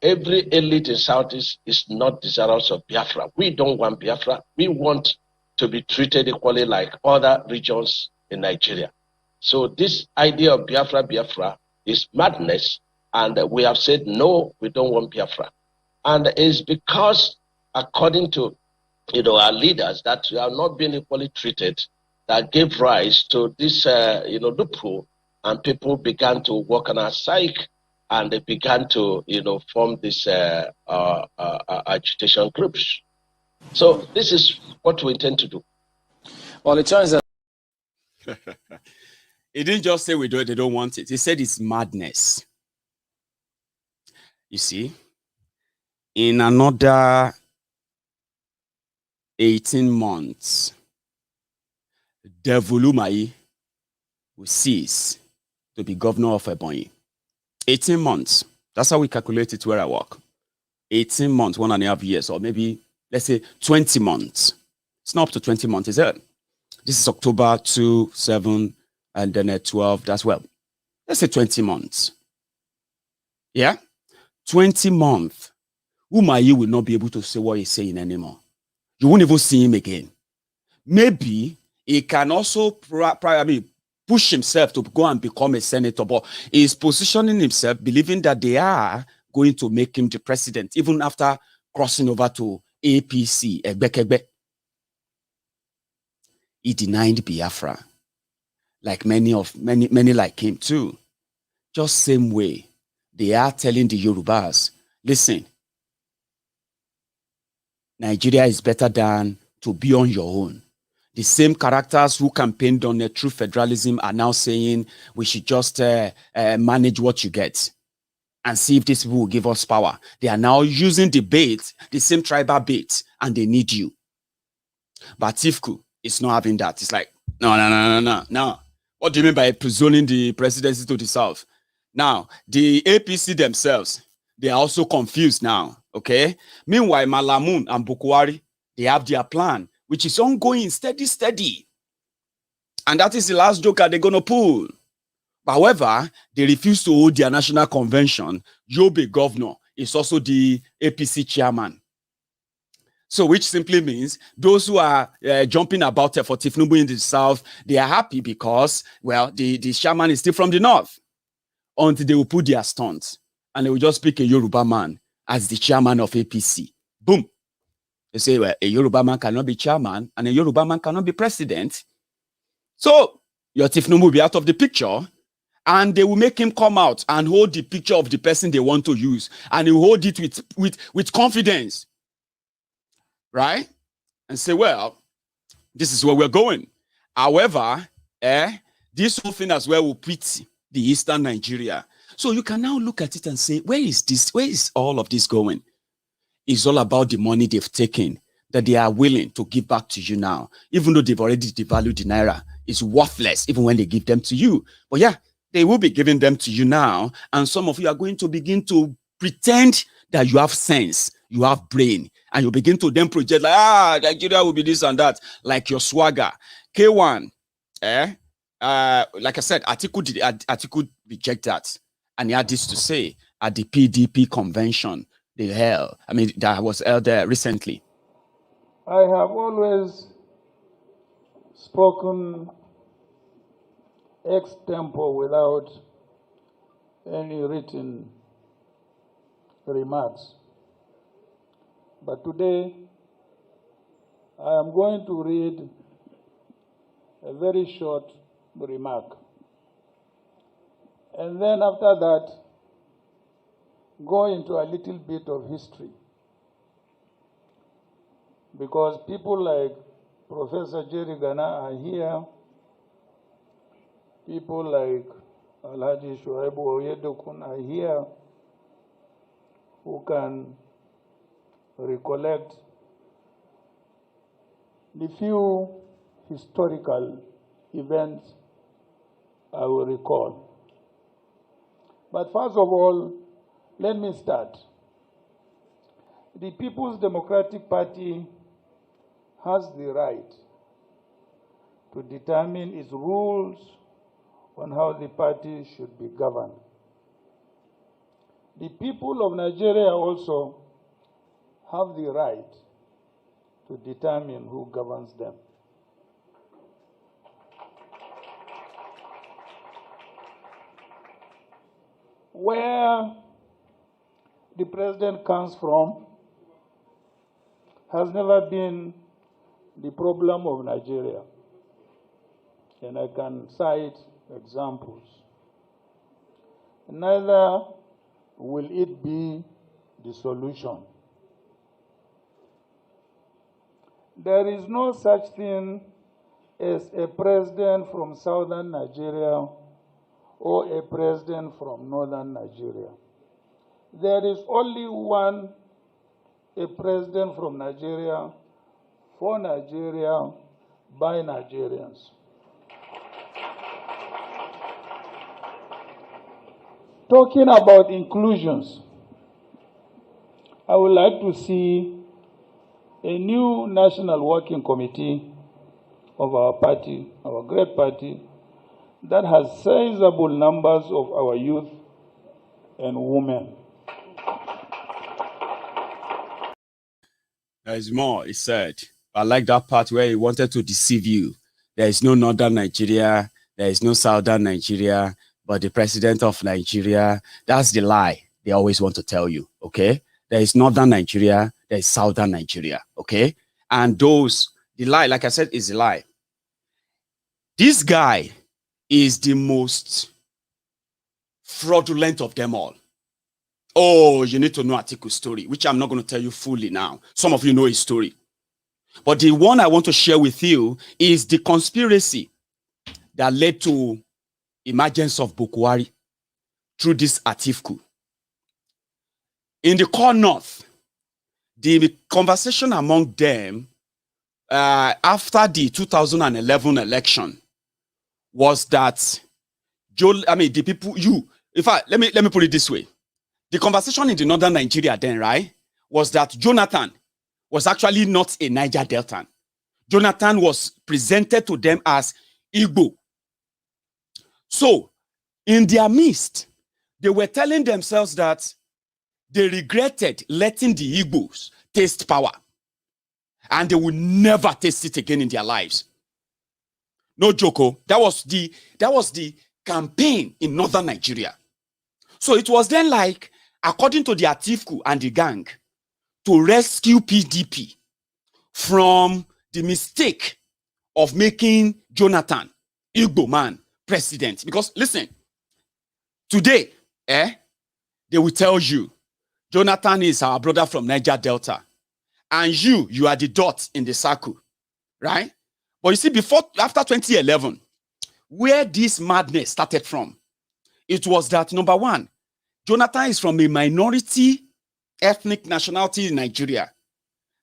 Speaker 6: every elite in Southeast is not desirous of Biafra. We don't want Biafra. We want to be treated equally like other regions in Nigeria. So this idea of Biafra is madness. And we have said, no, we don't want Biafra. And it's because, according to our leaders, that we are not being equally treated, that gave rise to this loophole, and people began to work on our psyche, and they began to form this agitation groups. So this is what we intend to do.
Speaker 4: Well, it turns out
Speaker 3: he didn't just say they don't want it. He said it's madness. You see, in another 18 months, Umahi will cease to be governor of Ebonyi. 18 months. That's how we calculate it where I work. 18 months, 1.5 years, or maybe, let's say, 20 months. It's not up to 20 months, is it? This is October 2, 7, and then 12, that's well. Let's say 20 months. Yeah? 20 months, Umahi will not be able to say what he's saying anymore. You won't even see him again. Maybe he can also push himself to go and become a senator, but he's positioning himself, believing that they are going to make him the president, even after crossing over to APC, Egbekegbe. He denied Biafra, like many like him too. Just same way. They are telling the Yorubas, listen, Nigeria is better than to be on your own. The same characters who campaigned on a true federalism are now saying we should just manage what you get and see if these people will give us power. They are now using the bait, the same tribal bait, and they need you. But Athiefku is not having that. It's like, no. What do you mean by presenting the presidency to the south? Now, the APC themselves, they are also confused now, okay? Meanwhile, Malamun and Buhari, They have their plan, which is ongoing, steady. And that is the last joker they're going to pull. However, they refuse to hold their national convention. Yobe governor is also the APC chairman. So which simply means those who are jumping about for thiefnubu in the south, they are happy because, well, the chairman is still from the north. Until they will put their stunts and they will just pick a Yoruba man as the chairman of APC. Boom. They say, well, a Yoruba man cannot be chairman and a Yoruba man cannot be president. So your thiefnubu will be out of the picture. And they will make him come out and hold the picture of the person they want to use. And he will hold it with confidence. Right? And say, well, this is where we're going. However, this whole thing as well will pit the Eastern Nigeria. So you can now look at it and say, where is this? Where is all of this going? It's all about the money they've taken that they are willing to give back to you now. Even though they've already devalued the Naira, it's worthless even when they give them to you. But yeah, they will be giving them to you now. And some of you are going to begin to pretend that you have sense, you have brain. And you begin to then project like, Nigeria will be this and that. Like your Swaga. K1, like I said, Athiefku rejected that. And he had this to say at the PDP convention that was held there recently.
Speaker 5: I have always spoken ex-tempo without any written remarks. But today, I am going to read a very short remark. And then after that, go into a little bit of history. Because people like Professor Jerry Gana are here, people like Alhaji Shuaibu Oyedokun are here, who can recollect the few historical events I will recall. But first of all, let me start. The People's Democratic Party has the right to determine its rules on how the party should be governed. The people of Nigeria also have the right to determine who governs them. Where the president comes from has never been the problem of Nigeria. And I can cite examples. Neither will it be the solution. There is no such thing as a president from southern Nigeria or a president from northern Nigeria. There is only one, a president from Nigeria, for Nigeria, by Nigerians. Talking about inclusions, I would like to see a new national working committee of our party, our great party, that has sizable numbers of our youth and women.
Speaker 3: There is more, he said. I like that part where he wanted to deceive you. There is no northern Nigeria, there is no southern Nigeria, but the president of Nigeria, that's the lie they always want to tell you, okay? There is northern Nigeria, there is southern Nigeria, okay? And those, the lie, like I said, is a lie. This guy is the most fraudulent of them all. Oh, you need to know Athiefku's story, which I'm not going to tell you fully now. Some of you know his story. But the one I want to share with you is the conspiracy that led to emergence of Buhari through this Athiefku. In the core north, the conversation among them after the 2011 election was that the people, in fact, let me put it this way. The conversation in the northern Nigeria then, right, was that Jonathan was actually not a Niger Deltan. Jonathan was presented to them as Igbo. So, in their midst, they were telling themselves that they regretted letting the Igbos taste power. And they would never taste it again in their lives. No joke. That was the campaign in northern Nigeria. So it was then like, according to the Athiefku and the gang, to rescue PDP from the mistake of making Jonathan, Igbo man, president. Because listen, today, they will tell you, Jonathan is our brother from Niger Delta. And you are the dot in the circle, right? But you see, after 2011, where this madness started from, it was that, number one, Jonathan is from a minority ethnic nationality in Nigeria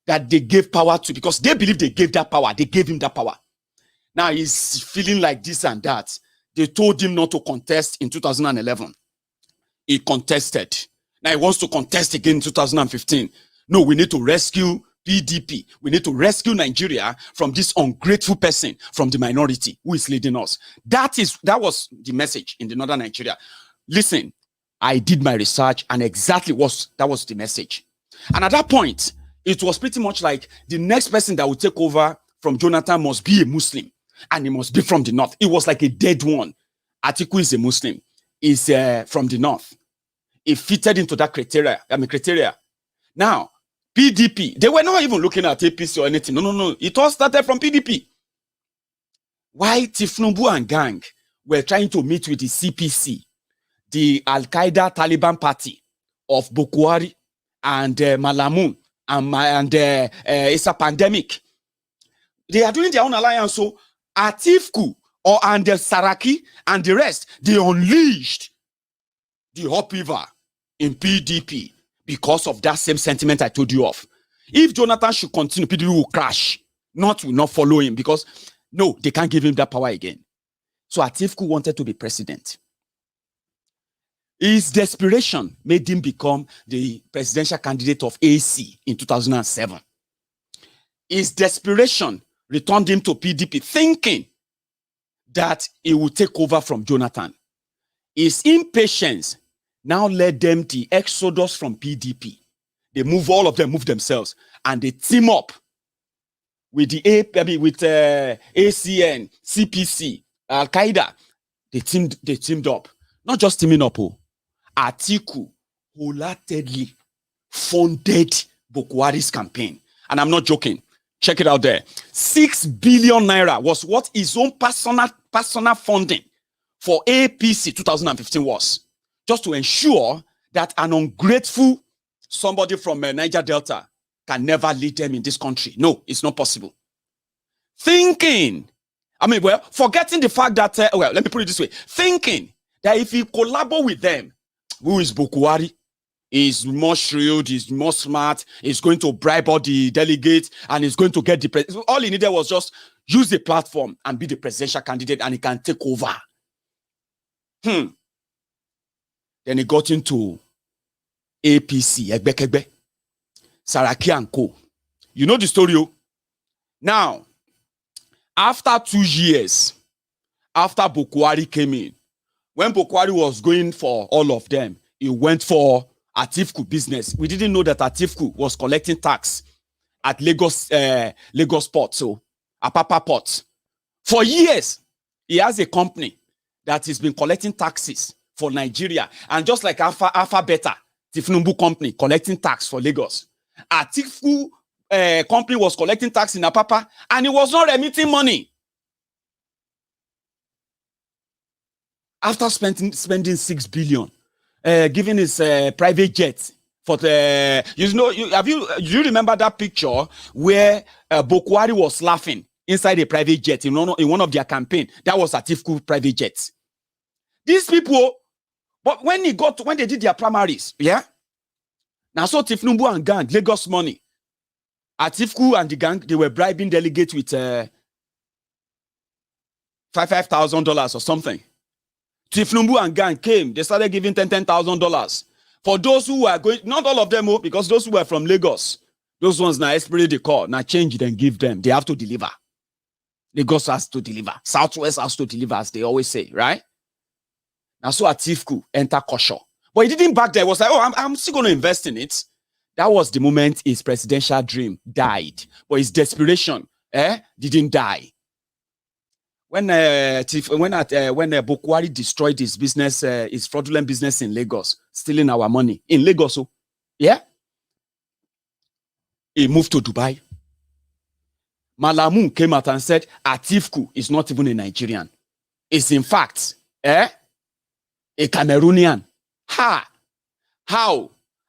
Speaker 3: that they gave power to, because they believe they gave that power. They gave him that power. Now he's feeling like this and that. They told him not to contest in 2011. He contested. Now he wants to contest again in 2015. No, we need to rescue PDP. We need to rescue Nigeria from this ungrateful person from the minority who is leading us. That was the message in the northern Nigeria. Listen, I did my research and exactly that was the message. And at that point, it was pretty much like the next person that will take over from Jonathan must be a Muslim and he must be from the north. It was like a dead one. Athiefku is a Muslim. He's from the north. He fitted into that criteria. Now, PDP, they were not even looking at APC or anything. No. It all started from PDP. Why thiefnubu and gang were trying to meet with the CPC, the Al-Qaeda Taliban party of Buhari and Malamun and it's a pandemic. They are doing their own alliance. So Athiefku and Saraki and the rest, they unleashed the upheaval in PDP. Because of that same sentiment I told you of. If Jonathan should continue, PDP will crash. Will not follow him because, no, they can't give him that power again. So Athiefku wanted to be president. His desperation made him become the presidential candidate of AC in 2007. His desperation returned him to PDP, thinking that he would take over from Jonathan. His impatience now led them the exodus from PDP. All of them move themselves, and they team up with the ACN, CPC, Al-Qaeda. They teamed up. Not just teaming up. Athiefku wholeheartedly funded Buhari's campaign. And I'm not joking. Check it out there. 6 billion naira was what his own personal funding for APC 2015 was. Just to ensure that an ungrateful somebody from Niger Delta can never lead them in this country. No, it's not possible. Forgetting the fact that, let me put it this way. Thinking that if he collaborate with them, who is Buhari, is more shrewd, is more smart, is going to bribe all the delegates, and is going to get the president. All he needed was just use the platform and be the presidential candidate, and he can take over. Then he got into APC, Egbekegbe, Saraki and Co. You know the story. Now, after 2 years, after Buhari came in, when Buhari was going for all of them, he went for Athiefku business. We didn't know that Athiefku was collecting tax at Lagos port, so Apapa port. For years, he has a company that has been collecting taxes for Nigeria, and just like Alpha Beta, thiefnubu company collecting tax for Lagos. Athiefku company was collecting tax in Apapa, and it was not remitting money. After spending 6 billion, giving his private jet for the, do you remember that picture where Buhari was laughing inside a private jet in one of their campaign? That was Athiefku private jets. These people, but when they did their primaries, now so thiefnubu and gang, Lagos money, Athiefku and the gang, they were bribing delegates with $5,000 or something. thiefnubu and gang came, they started giving $10,000 for those who were going, not all of them, because those who were from Lagos, Those ones now esprit they call, now change then give them. They have to deliver. Lagos has to deliver. Southwest has to deliver, as they always say, right? Now, so Athiefku enter caution. But he didn't back there. He was like, oh, I'm still going to invest in it. That was the moment his presidential dream died. But his desperation didn't die. When Buhari destroyed his business, his fraudulent business in Lagos, stealing our money in Lagos, he moved to Dubai. Malamu came out and said, Athiefku is not even a Nigerian. It's in fact, a Cameroonian. How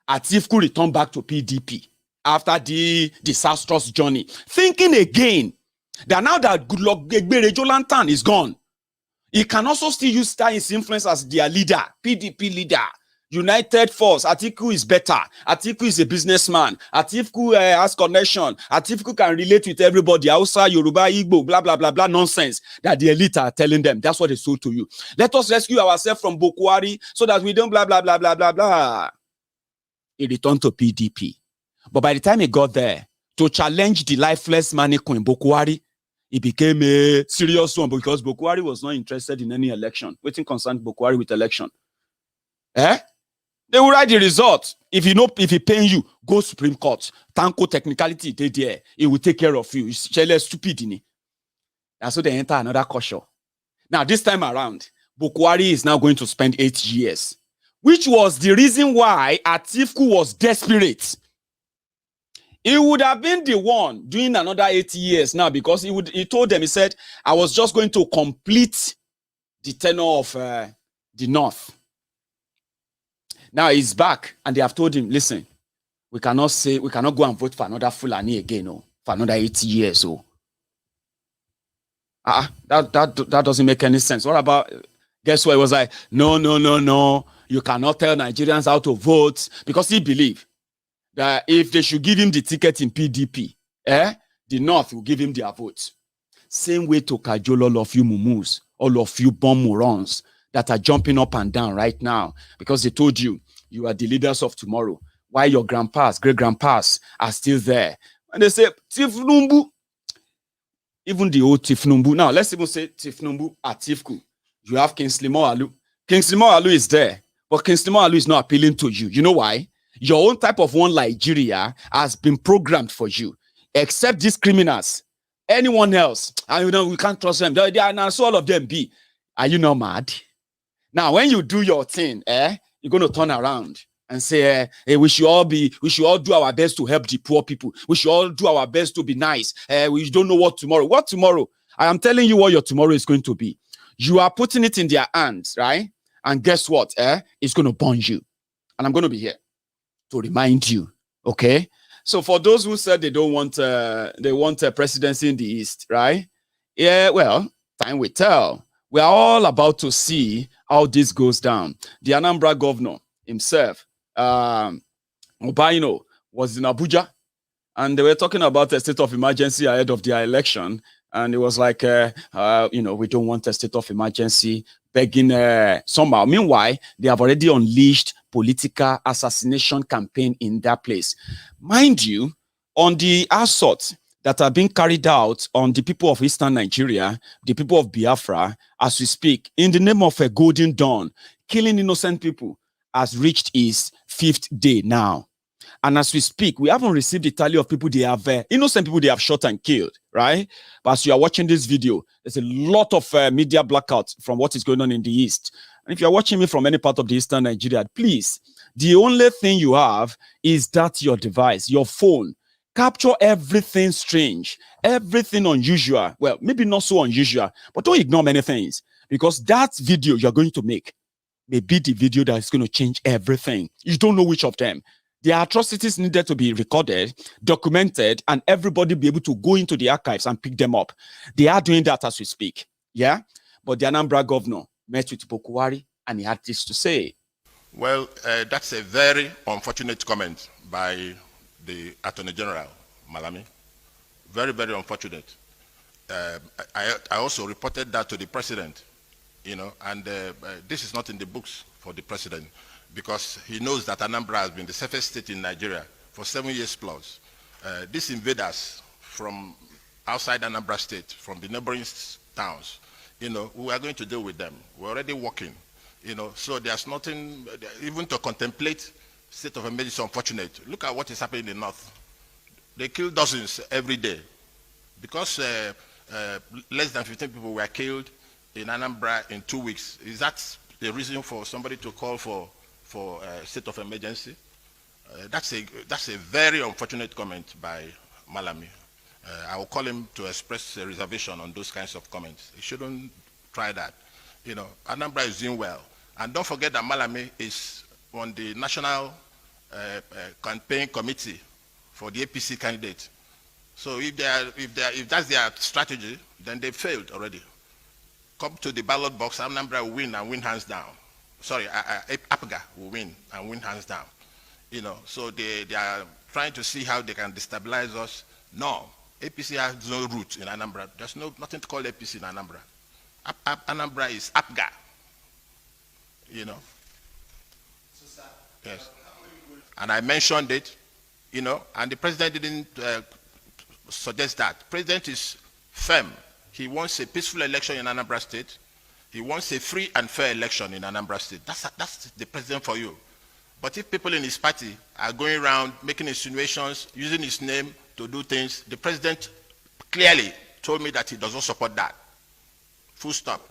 Speaker 3: Athiefku returned back to PDP after the disastrous journey, thinking again that now that Goodluck Egberejo is gone, he can also still use his influence as their leader, PDP leader. United force. Athiefku is better. Athiefku is a businessman. Athiefku has connection. Athiefku can relate with everybody. Hausa, Yoruba, Igbo, blah, blah, blah, blah, nonsense that the elite are telling them. That's what they sold to you. Let us rescue ourselves from Buhari so that we don't blah, blah, blah, blah, blah, blah. He returned to PDP. But by the time he got there, to challenge the lifeless mannequin Buhari, it became a serious one because Buhari was not interested in any election. Waiting concerned Buhari with election. They will write the result. If he paying you, go Supreme Court. Tanko technicality, they there. It will take care of you. It's stupid. And so they enter another caution. Now, this time around, Buhari is now going to spend 8 years, which was the reason why Athiefku was desperate. He would have been the one doing another 8 years now because he told them, he said, I was just going to complete the tenure of the North. Now he's back, and they have told him, listen, we cannot go and vote for another Fulani again, for another 8 years. That doesn't make any sense. What about, guess what? It was like, no. You cannot tell Nigerians how to vote, because he believed that if they should give him the ticket in PDP, the North will give him their vote. Same way to cajole all of you mumus, all of you bomb morons that are jumping up and down right now, because they told you are the leaders of tomorrow. Why your grandpas, great-grandpas are still there. And they say, thiefnubu, even the old thiefnubu. Now, let's even say thiefnubu Athiefku. You have Kingsley Moghalu. Kingsley Moghalu is there, but Kingsley Moghalu is not appealing to you. You know why? Your own type of one Nigeria has been programmed for you. Except these criminals. Anyone else, and we can't trust them. They are now, so all of them be. Are you not mad? Now, when you do your thing, you're going to turn around and say, hey, we should all do our best to help the poor people. We should all do our best to be nice. We don't know what tomorrow. What tomorrow? I am telling you what your tomorrow is going to be. You are putting it in their hands, right? And guess what? It's going to burn you. And I'm going to be here to remind you, okay? So for those who said they want a presidency in the East, right? Yeah, well, time will tell. We are all about to see how this goes down. The Anambra governor himself, Umahi, was in Abuja, and they were talking about a state of emergency ahead of their election. And it was like, we don't want a state of emergency, begging somehow. Meanwhile, they have already unleashed political assassination campaign in that place. Mind you, on the assault that are being carried out on the people of Eastern Nigeria, the people of Biafra, as we speak, in the name of a golden dawn, killing innocent people, has reached its 5th day now. And as we speak, we haven't received the tally of people they have, innocent people they have shot and killed, right? But as you are watching this video, there's a lot of media blackout from what is going on in the East. And if you're watching me from any part of the Eastern Nigeria, please, the only thing you have is that your device, your phone. Capture everything strange, everything unusual. Well, maybe not so unusual, but don't ignore many things, because that video you're going to make may be the video that is going to change everything. You don't know which of them. The atrocities needed to be recorded, documented, and everybody be able to go into the archives and pick them up. They are doing that as we speak. Yeah? But the Anambra governor met with Buhari, and he had this to say.
Speaker 7: Well, that's a very unfortunate comment by the Attorney General, Malami. Very, very unfortunate. I also reported that to the President, and this is not in the books for the President, because he knows that Anambra has been the safest state in Nigeria for 7 years plus. these invaders from outside Anambra State, from the neighboring towns, we are going to deal with them. We're already working, so there's nothing, even to contemplate state of emergency. Unfortunate. Look at what is happening in the north. They kill dozens every day. Because less than 15 people were killed in Anambra in 2 weeks. Is that the reason for somebody to call for state of emergency? That's a very unfortunate comment by Malami. I will call him to express a reservation on those kinds of comments. He shouldn't try that. Anambra is doing well. And don't forget that Malami is on the national campaign committee for the APC candidate. So if that's their strategy, then they failed already. Come to the ballot box, Anambra will win and win hands down. Sorry, APGA will win and win hands down. So they are trying to see how they can destabilize us. No, APC has no root in Anambra. There's nothing to call APC in Anambra. Anambra is APGA. Yes. And I mentioned it, and the president didn't suggest that. President is firm. He wants a peaceful election in Anambra State. He wants a free and fair election in Anambra State. That's the president for you. But if people in his party are going around making insinuations, using his name to do things, the president clearly told me that he does not support that. Full stop.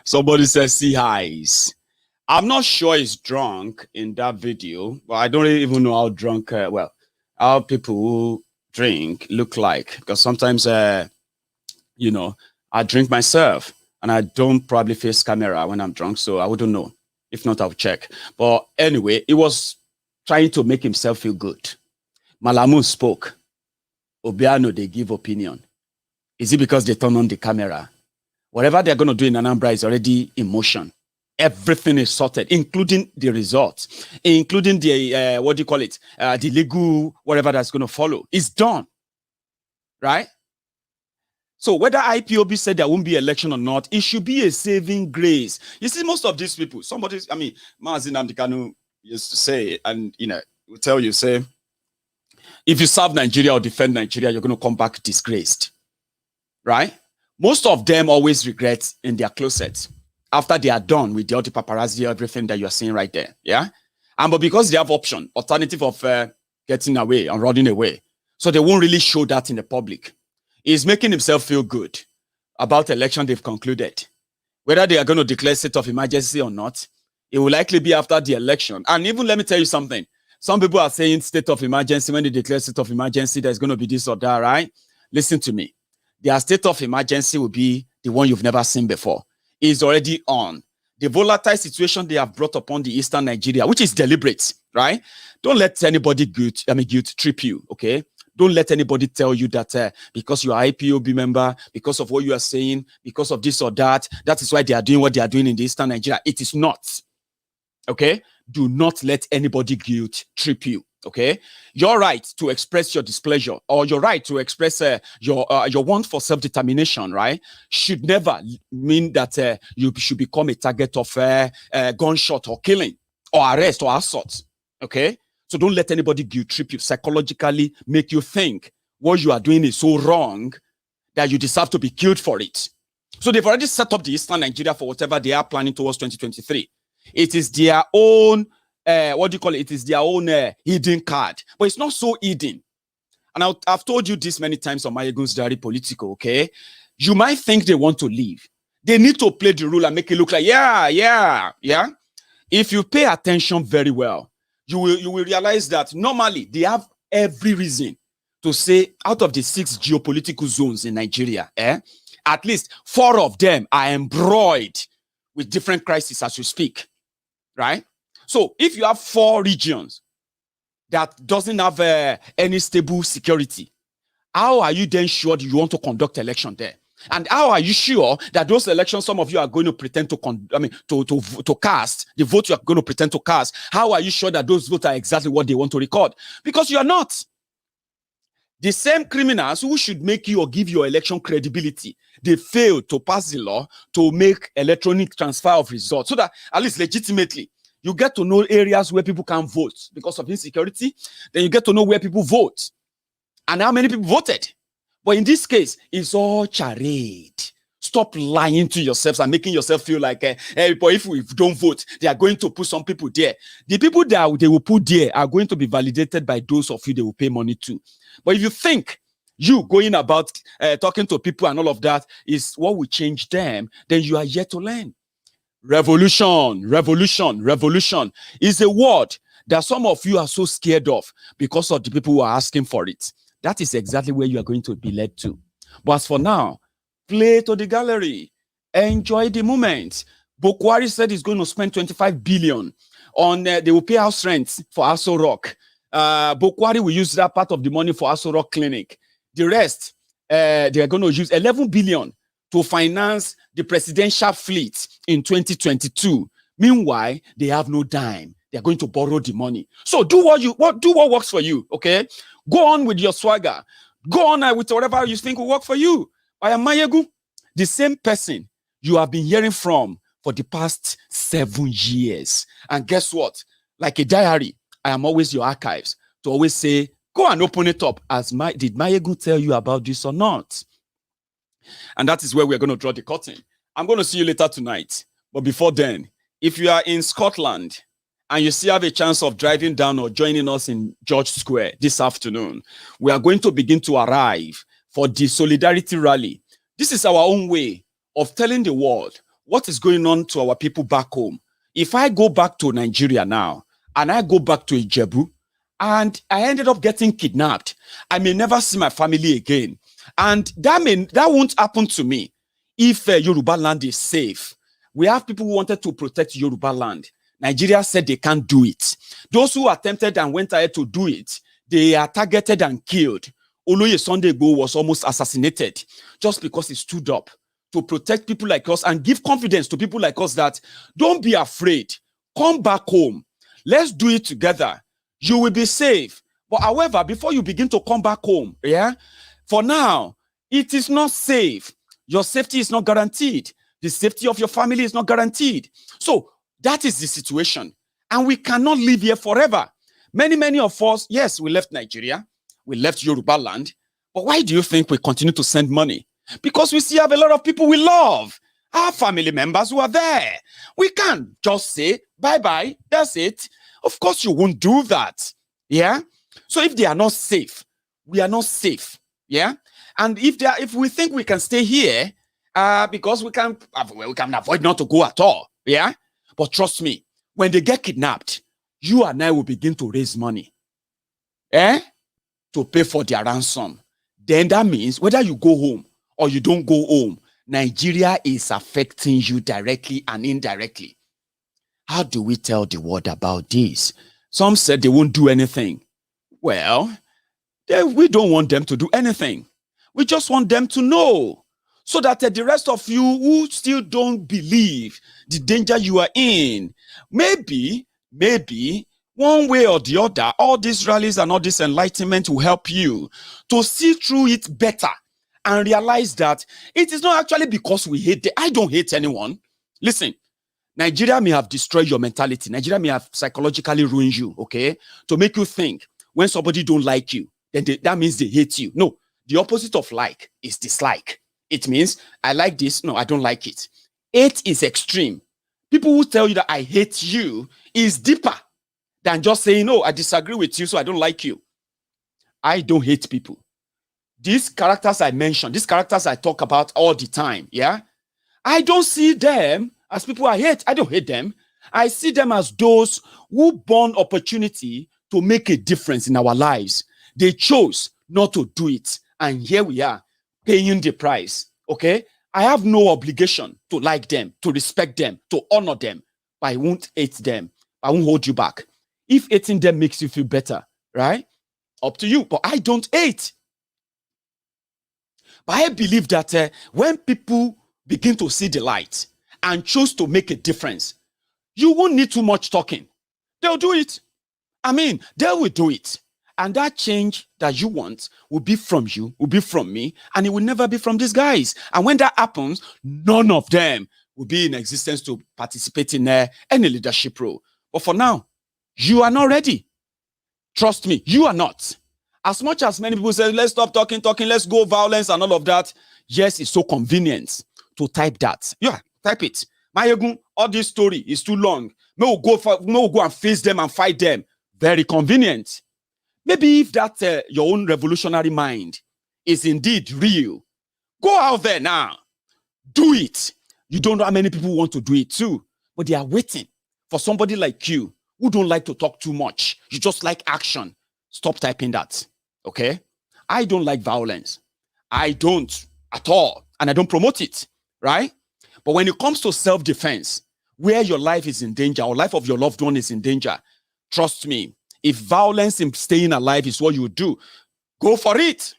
Speaker 3: Somebody says, see highs. I'm not sure he's drunk in that video, but I don't even know how drunk, how people who drink look like. Because sometimes, I drink myself and I don't probably face camera when I'm drunk, so I wouldn't know. If not, I'll check. But anyway, he was trying to make himself feel good. Malamu spoke. Obiano, they give opinion. Is it because they turn on the camera? Whatever they're going to do in Anambra is already in motion. Everything is sorted, including the results, including the, the legal, whatever that's going to follow. It's done, right? So whether IPOB said there won't be election or not, it should be a saving grace. You see, most of these people, Mazin Amdekanu used to say, and, will tell you, say, if you serve Nigeria or defend Nigeria, you're going to come back disgraced, right? Most of them always regret in their closet after they are done with the paparazzi, everything that you are seeing right there, yeah? But because they have alternative of getting away and running away, so they won't really show that in the public. He's making himself feel good about election they've concluded. Whether they are going to declare state of emergency or not, it will likely be after the election. And even let me tell you something. Some people are saying state of emergency. When they declare state of emergency, there's going to be this or that, right? Listen to me. Their state of emergency will be the one you've never seen before. It's already on. The volatile situation they have brought upon the Eastern Nigeria, which is deliberate, right? Don't let anybody guilt trip you, okay? Don't let anybody tell you that because you are IPOB member, because of what you are saying, because of this or that, that is why they are doing what they are doing in the Eastern Nigeria. It is not, okay? Do not let anybody guilt trip you, okay? Your right to express your displeasure or your right to express your want for self-determination, right, should never mean that you should become a target of gunshot or killing or arrest or assault, okay? So don't let anybody guilt trip you, psychologically make you think what you are doing is so wrong that you deserve to be killed for it. So they've already set up the Eastern Nigeria for whatever they are planning towards 2023. It is their own, It is their own hidden card. But it's not so hidden. And I've told you this many times on Maiyegun's Diary Politico, okay? You might think they want to leave. They need to play the role and make it look like, yeah. If you pay attention very well, you will realize that normally they have every reason to say out of the 6 geopolitical zones in Nigeria, at least 4 of them are embroiled with different crises as we speak, right? So if you have 4 regions that doesn't have any stable security, how are you then sure that you want to conduct election there? And how are you sure that those elections, some of you are going to pretend to cast, the vote you are going to pretend to cast, how are you sure that those votes are exactly what they want to record? Because you are not. The same criminals who should make you or give your election credibility, they failed to pass the law to make electronic transfer of results so that at least legitimately You get to know areas where people can't vote because of insecurity. Then you get to know where people vote and how many people voted. But in this case, it's all charade. Stop lying to yourselves and making yourself feel like, hey, but if we don't vote, they are going to put some people there. The people that they will put there are going to be validated by those of you they will pay money to. But if you think you going about talking to people and all of that is what will change them, then you are yet to learn. Revolution is a word that some of you are so scared of because of the people who are asking for it. That is exactly where you are going to be led to. But as for now, play to the gallery. Enjoy the moment. Buhari said he's going to spend 25 billion on, they will pay house rent for Aso Rock. Buhari will use that part of the money for Aso Rock Clinic. The rest, they are going to use 11 billion to finance the presidential fleet in 2022. Meanwhile, they have no dime. They are going to borrow the money. So do what works for you, okay? Go on with your swagger. Go on with whatever you think will work for you. I am Maiyegun, the same person you have been hearing from for the past 7 years. And guess what? Like a diary, I am always your archives to always say, go and open it up. Did Maiyegun tell you about this or not? And that is where we're going to draw the curtain. I'm going to see you later tonight. But before then, if you are in Scotland and you still have a chance of driving down or joining us in George Square this afternoon, we are going to begin to arrive for the Solidarity Rally. This is our own way of telling the world what is going on to our people back home. If I go back to Nigeria now and I go back to Ijebu and I ended up getting kidnapped, I may never see my family again. And that won't happen to me if Yoruba land is safe. We have people who wanted to protect Yoruba land. Nigeria said they can't do it. Those who attempted and went ahead to do it, they are targeted and killed. Oloye Sunday Igboho was almost assassinated just because he stood up to protect people like us and give confidence to people like us that don't be afraid. Come back home. Let's do it together. You will be safe. But however, before you begin to come back home, for now, it is not safe. Your safety is not guaranteed. The safety of your family is not guaranteed. So that is the situation. And we cannot live here forever. Many of us, yes, we left Nigeria. We left Yoruba land. But why do you think we continue to send money? Because we still have a lot of people we love. Our family members who are there. We can't just say, bye-bye, that's it. Of course you won't do that. Yeah? So if they are not safe, we are not safe. Yeah, and if we think we can stay here, because we can avoid not to go at all. Yeah, but trust me, when they get kidnapped, you and I will begin to raise money, to pay for their ransom. Then that means whether you go home or you don't go home, Nigeria is affecting you directly and indirectly. How do we tell the world about this? Some said they won't do anything. Well, we don't want them to do anything. We just want them to know so that the rest of you who still don't believe the danger you are in, maybe one way or the other, all these rallies and all this enlightenment will help you to see through it better and realize that it is not actually because we hate them. I don't hate anyone. Listen, Nigeria may have destroyed your mentality. Nigeria may have psychologically ruined you, okay, to make you think when somebody don't like you, then that means they hate you. No, the opposite of like is dislike. It means I like this, no, I don't like it. Hate is extreme. People who tell you that I hate you is deeper than just saying, no, I disagree with you, so I don't like you. I don't hate people. These characters I mentioned, these characters I talk about all the time, yeah? I don't see them as people I hate. I don't hate them. I see them as those who born opportunity to make a difference in our lives. They chose not to do it. And here we are, paying the price, okay? I have no obligation to like them, to respect them, to honor them. But I won't hate them. I won't hold you back. If hating them makes you feel better, right? Up to you. But I don't hate. But I believe that when people begin to see the light and choose to make a difference, you won't need too much talking. They'll do it. I mean, they will do it. And that change that you want will be from you, will be from me, and it will never be from these guys. And when that happens, none of them will be in existence to participate in any leadership role. But for now, you are not ready. Trust me, you are not. As much as many people say, let's stop talking, let's go violence and all of that. Yes, it's so convenient to type that. Yeah, type it. Maiyegun, all this story is too long. No, go and face them and fight them. Very convenient. Maybe if that your own revolutionary mind is indeed real, go out there now. Do it. You don't know how many people want to do it too, but they are waiting for somebody like you who don't like to talk too much. You just like action. Stop typing that, okay? I don't like violence. I don't at all, and I don't promote it, right? But when it comes to self-defense, where your life is in danger or life of your loved one is in danger, trust me, if violence in staying alive is what you do, go for it.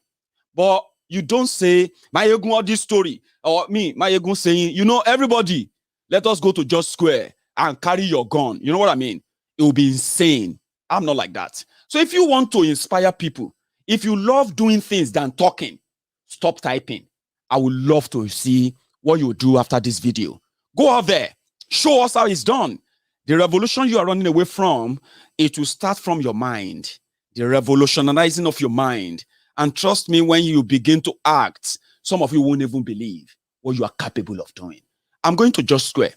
Speaker 3: But you don't say, Maiyegun, all this story, or me, Maiyegun saying, you know, everybody, let us go to Just Square and carry your gun. You know what I mean? It will be insane. I'm not like that. So if you want to inspire people, if you love doing things than talking, stop typing. I would love to see what you do after this video. Go out there. Show us how it's done. The revolution you are running away from, it will start from your mind. The revolutionizing of your mind. And trust me, when you begin to act, some of you won't even believe what you are capable of doing. I'm going to Just Square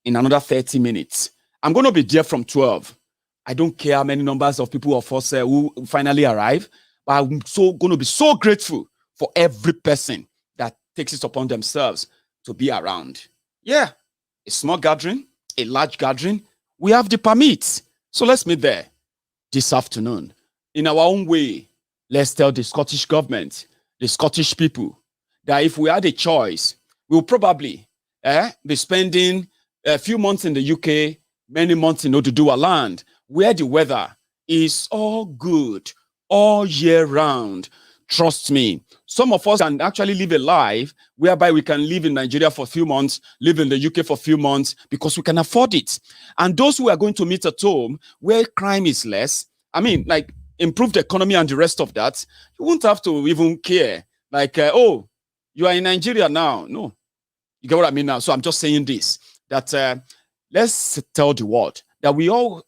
Speaker 3: in another 30 minutes. I'm going to be there from 12. I don't care how many numbers of people of us who finally arrive, but I'm going to be so grateful for every person that takes it upon themselves to be around. Yeah, a small gathering, a large gathering, we have the permits. So let's meet there this afternoon. In our own way, let's tell the Scottish government, the Scottish people, that if we had a choice, we'll probably be spending a few months in the UK, many months in Oduduwa land, where the weather is all good, all year round. Trust me, some of us can actually live a life whereby we can live in Nigeria for a few months, live in the UK for a few months, because we can afford it. And those who are going to meet at home, where crime is less, I mean, like, improve the economy and the rest of that, you won't have to even care. Like, oh, you are in Nigeria now. No, you get what I mean now? So I'm just saying this, that let's tell the world that we all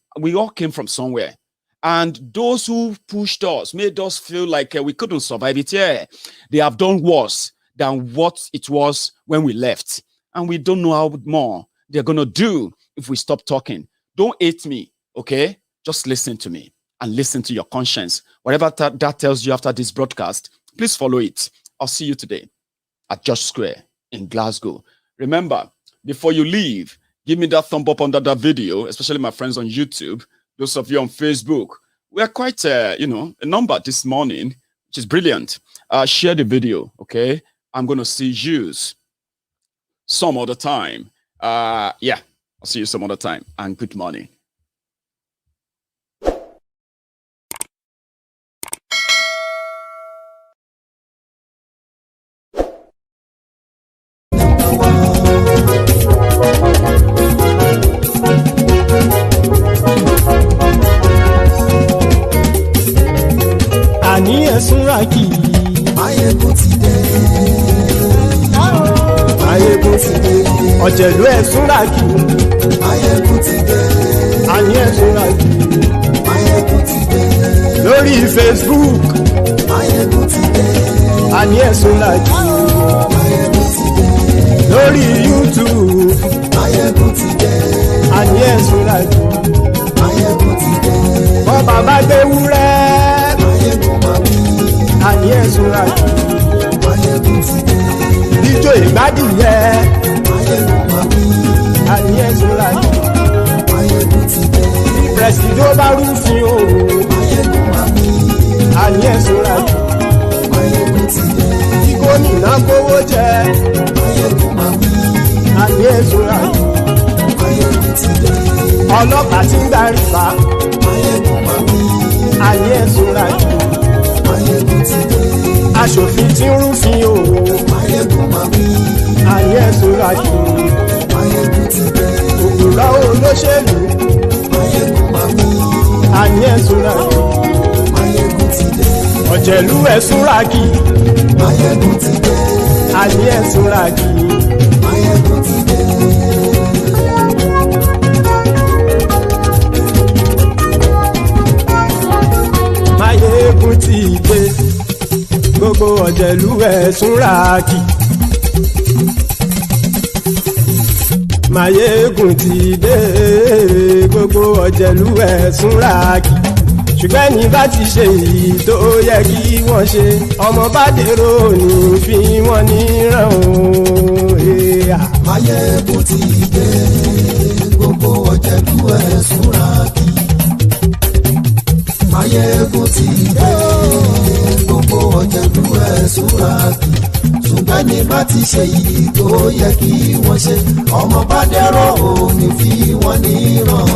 Speaker 3: came from somewhere. And those who pushed us, made us feel like we couldn't survive it. Yeah, they have done worse than what it was when we left. And we don't know how more they're going to do if we stop talking. Don't hate me, okay? Just listen to me and listen to your conscience. Whatever that tells you after this broadcast, please follow it. I'll see you today at Just Square in Glasgow. Remember, before you leave, give me that thumb up under that video, especially my friends on YouTube. Those of you on Facebook, we are quite, a number this morning, which is brilliant. Share the video, okay? I'm going to see you some other time. Yeah, I'll see you some other time. And good morning.
Speaker 2: Súnrakì. Maiyegun ti dé. Maiyegun ti dé. Ọ̀jẹ̀lú ẹ̀ Súnrakì. Maiyegun ti dé. Àní ẹ̀ Súnrakì. Maiyegun ti dé. Lórí Facebook. Maiyegun ti dé. Àní ẹ̀ Súnrakì. Maiyegun ti dé. Lórí YouTube. Maiyegun ti dé. Àní ẹ̀ Súnrakì. Maiyegun ti dé. Bọ́ba bá gbé wúrẹ́. Àní ẹ̀ Súnrakì. Maiyegun ti dé. Ijó ìgbádìyẹ. Àní ẹ̀ Súnrakì. Maiyegun ti dé. Presidency bá rúfin o. Àní ẹ̀ Súnrakì. Maiyegun ti dé. Tí gómìnà kówó jẹ. Àní ẹ̀ Súnrakì. Maiyegun ti dé. Ọlọ́pàá tí ń darí bá. Àní ẹ̀ Súnrakì. Maiyegun ti dé. Aṣòfin tí ń rúfin o. Àní ẹ̀ Súnrakì. Maiyegun ti dé. Òpùrọ́ olóṣèlú. Àní ẹ̀ Súnrakì. Maiyegun ti dé. Ọ̀jẹ̀lú ẹ̀ Súnrakì. Maiyegun ti dé. Àní ẹ̀ Súnrakì. Maiyegun ti dé. ọ̀jẹ̀lú ẹ̀ súnra kì. Maiyegun ti dé gbogbo ọ̀jẹ̀lú ẹ̀ súnra kì. Ṣùgbọ́n ní bá ti ṣe èyí tó yẹ kí wọ́n ṣe ọmọ bá dèrò ní fi wọ́n níran o.
Speaker 8: Maiyegun ti dé gbogbo ọ̀jẹ̀lú ẹ̀ súnra kì. Maiyegun ti dé gbogbo ọ̀jẹ̀lú ẹ̀ súnra kì. Ṣùgbọ́n ní bá ti ṣe èyí tó yẹ kí wọ́n ṣe ọmọ bá dèrò ní fi wọ́n níran.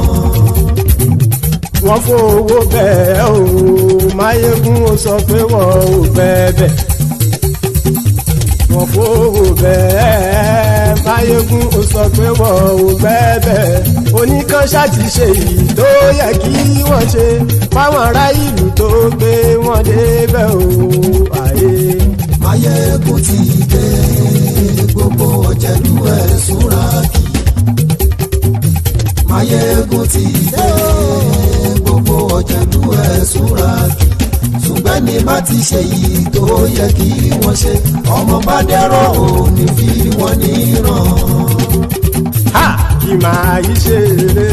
Speaker 2: Wọ́n fowó bẹ́ẹ̀ o Maiyegun ó sọ pé wọ́n ò bẹ́ẹ̀. Wọ́n fowó bẹ́ẹ̀ Maiyegun ó sọ pé wọ́n ò bẹ́ẹ̀. Oníkan ṣáàtì ṣe èyí tó yẹ kí wọ́n ṣe fáwọn ará ìlú tó gbé wọn débẹ̀ o.
Speaker 8: Maiyegun ti dé gbogbo ọ̀jẹ̀lú ẹ̀ súnra kì. Maiyegun ti dé gbogbo ọ̀jẹ̀lú ẹ̀ súnra kì. Ṣùgbọ́n ní bá ti ṣe yìí tó yẹ kí wọ́n ṣe ọmọ bá dẹ́rọ̀ ò ní fi wọ́n níran.
Speaker 2: Kì máa yí ṣe eré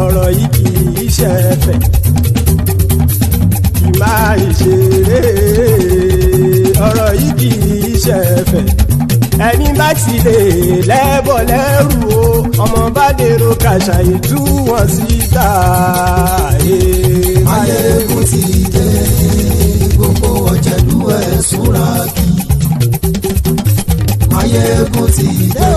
Speaker 2: ọ̀rọ̀ yìí kì í ṣe ẹ̀fẹ̀. Kì máa yí ṣe eré ọ̀rọ̀ yìí kì í ṣe ẹ̀fẹ̀. Ẹni bá ti lè lẹ́bọ̀ lẹ́rù o ọmọ bá dèrò kàṣà ìtú wọn síta.
Speaker 8: Maiyegun ti dé gbogbo ọ̀jẹ̀lú ẹ̀ súnra kì. Maiyegun ti dé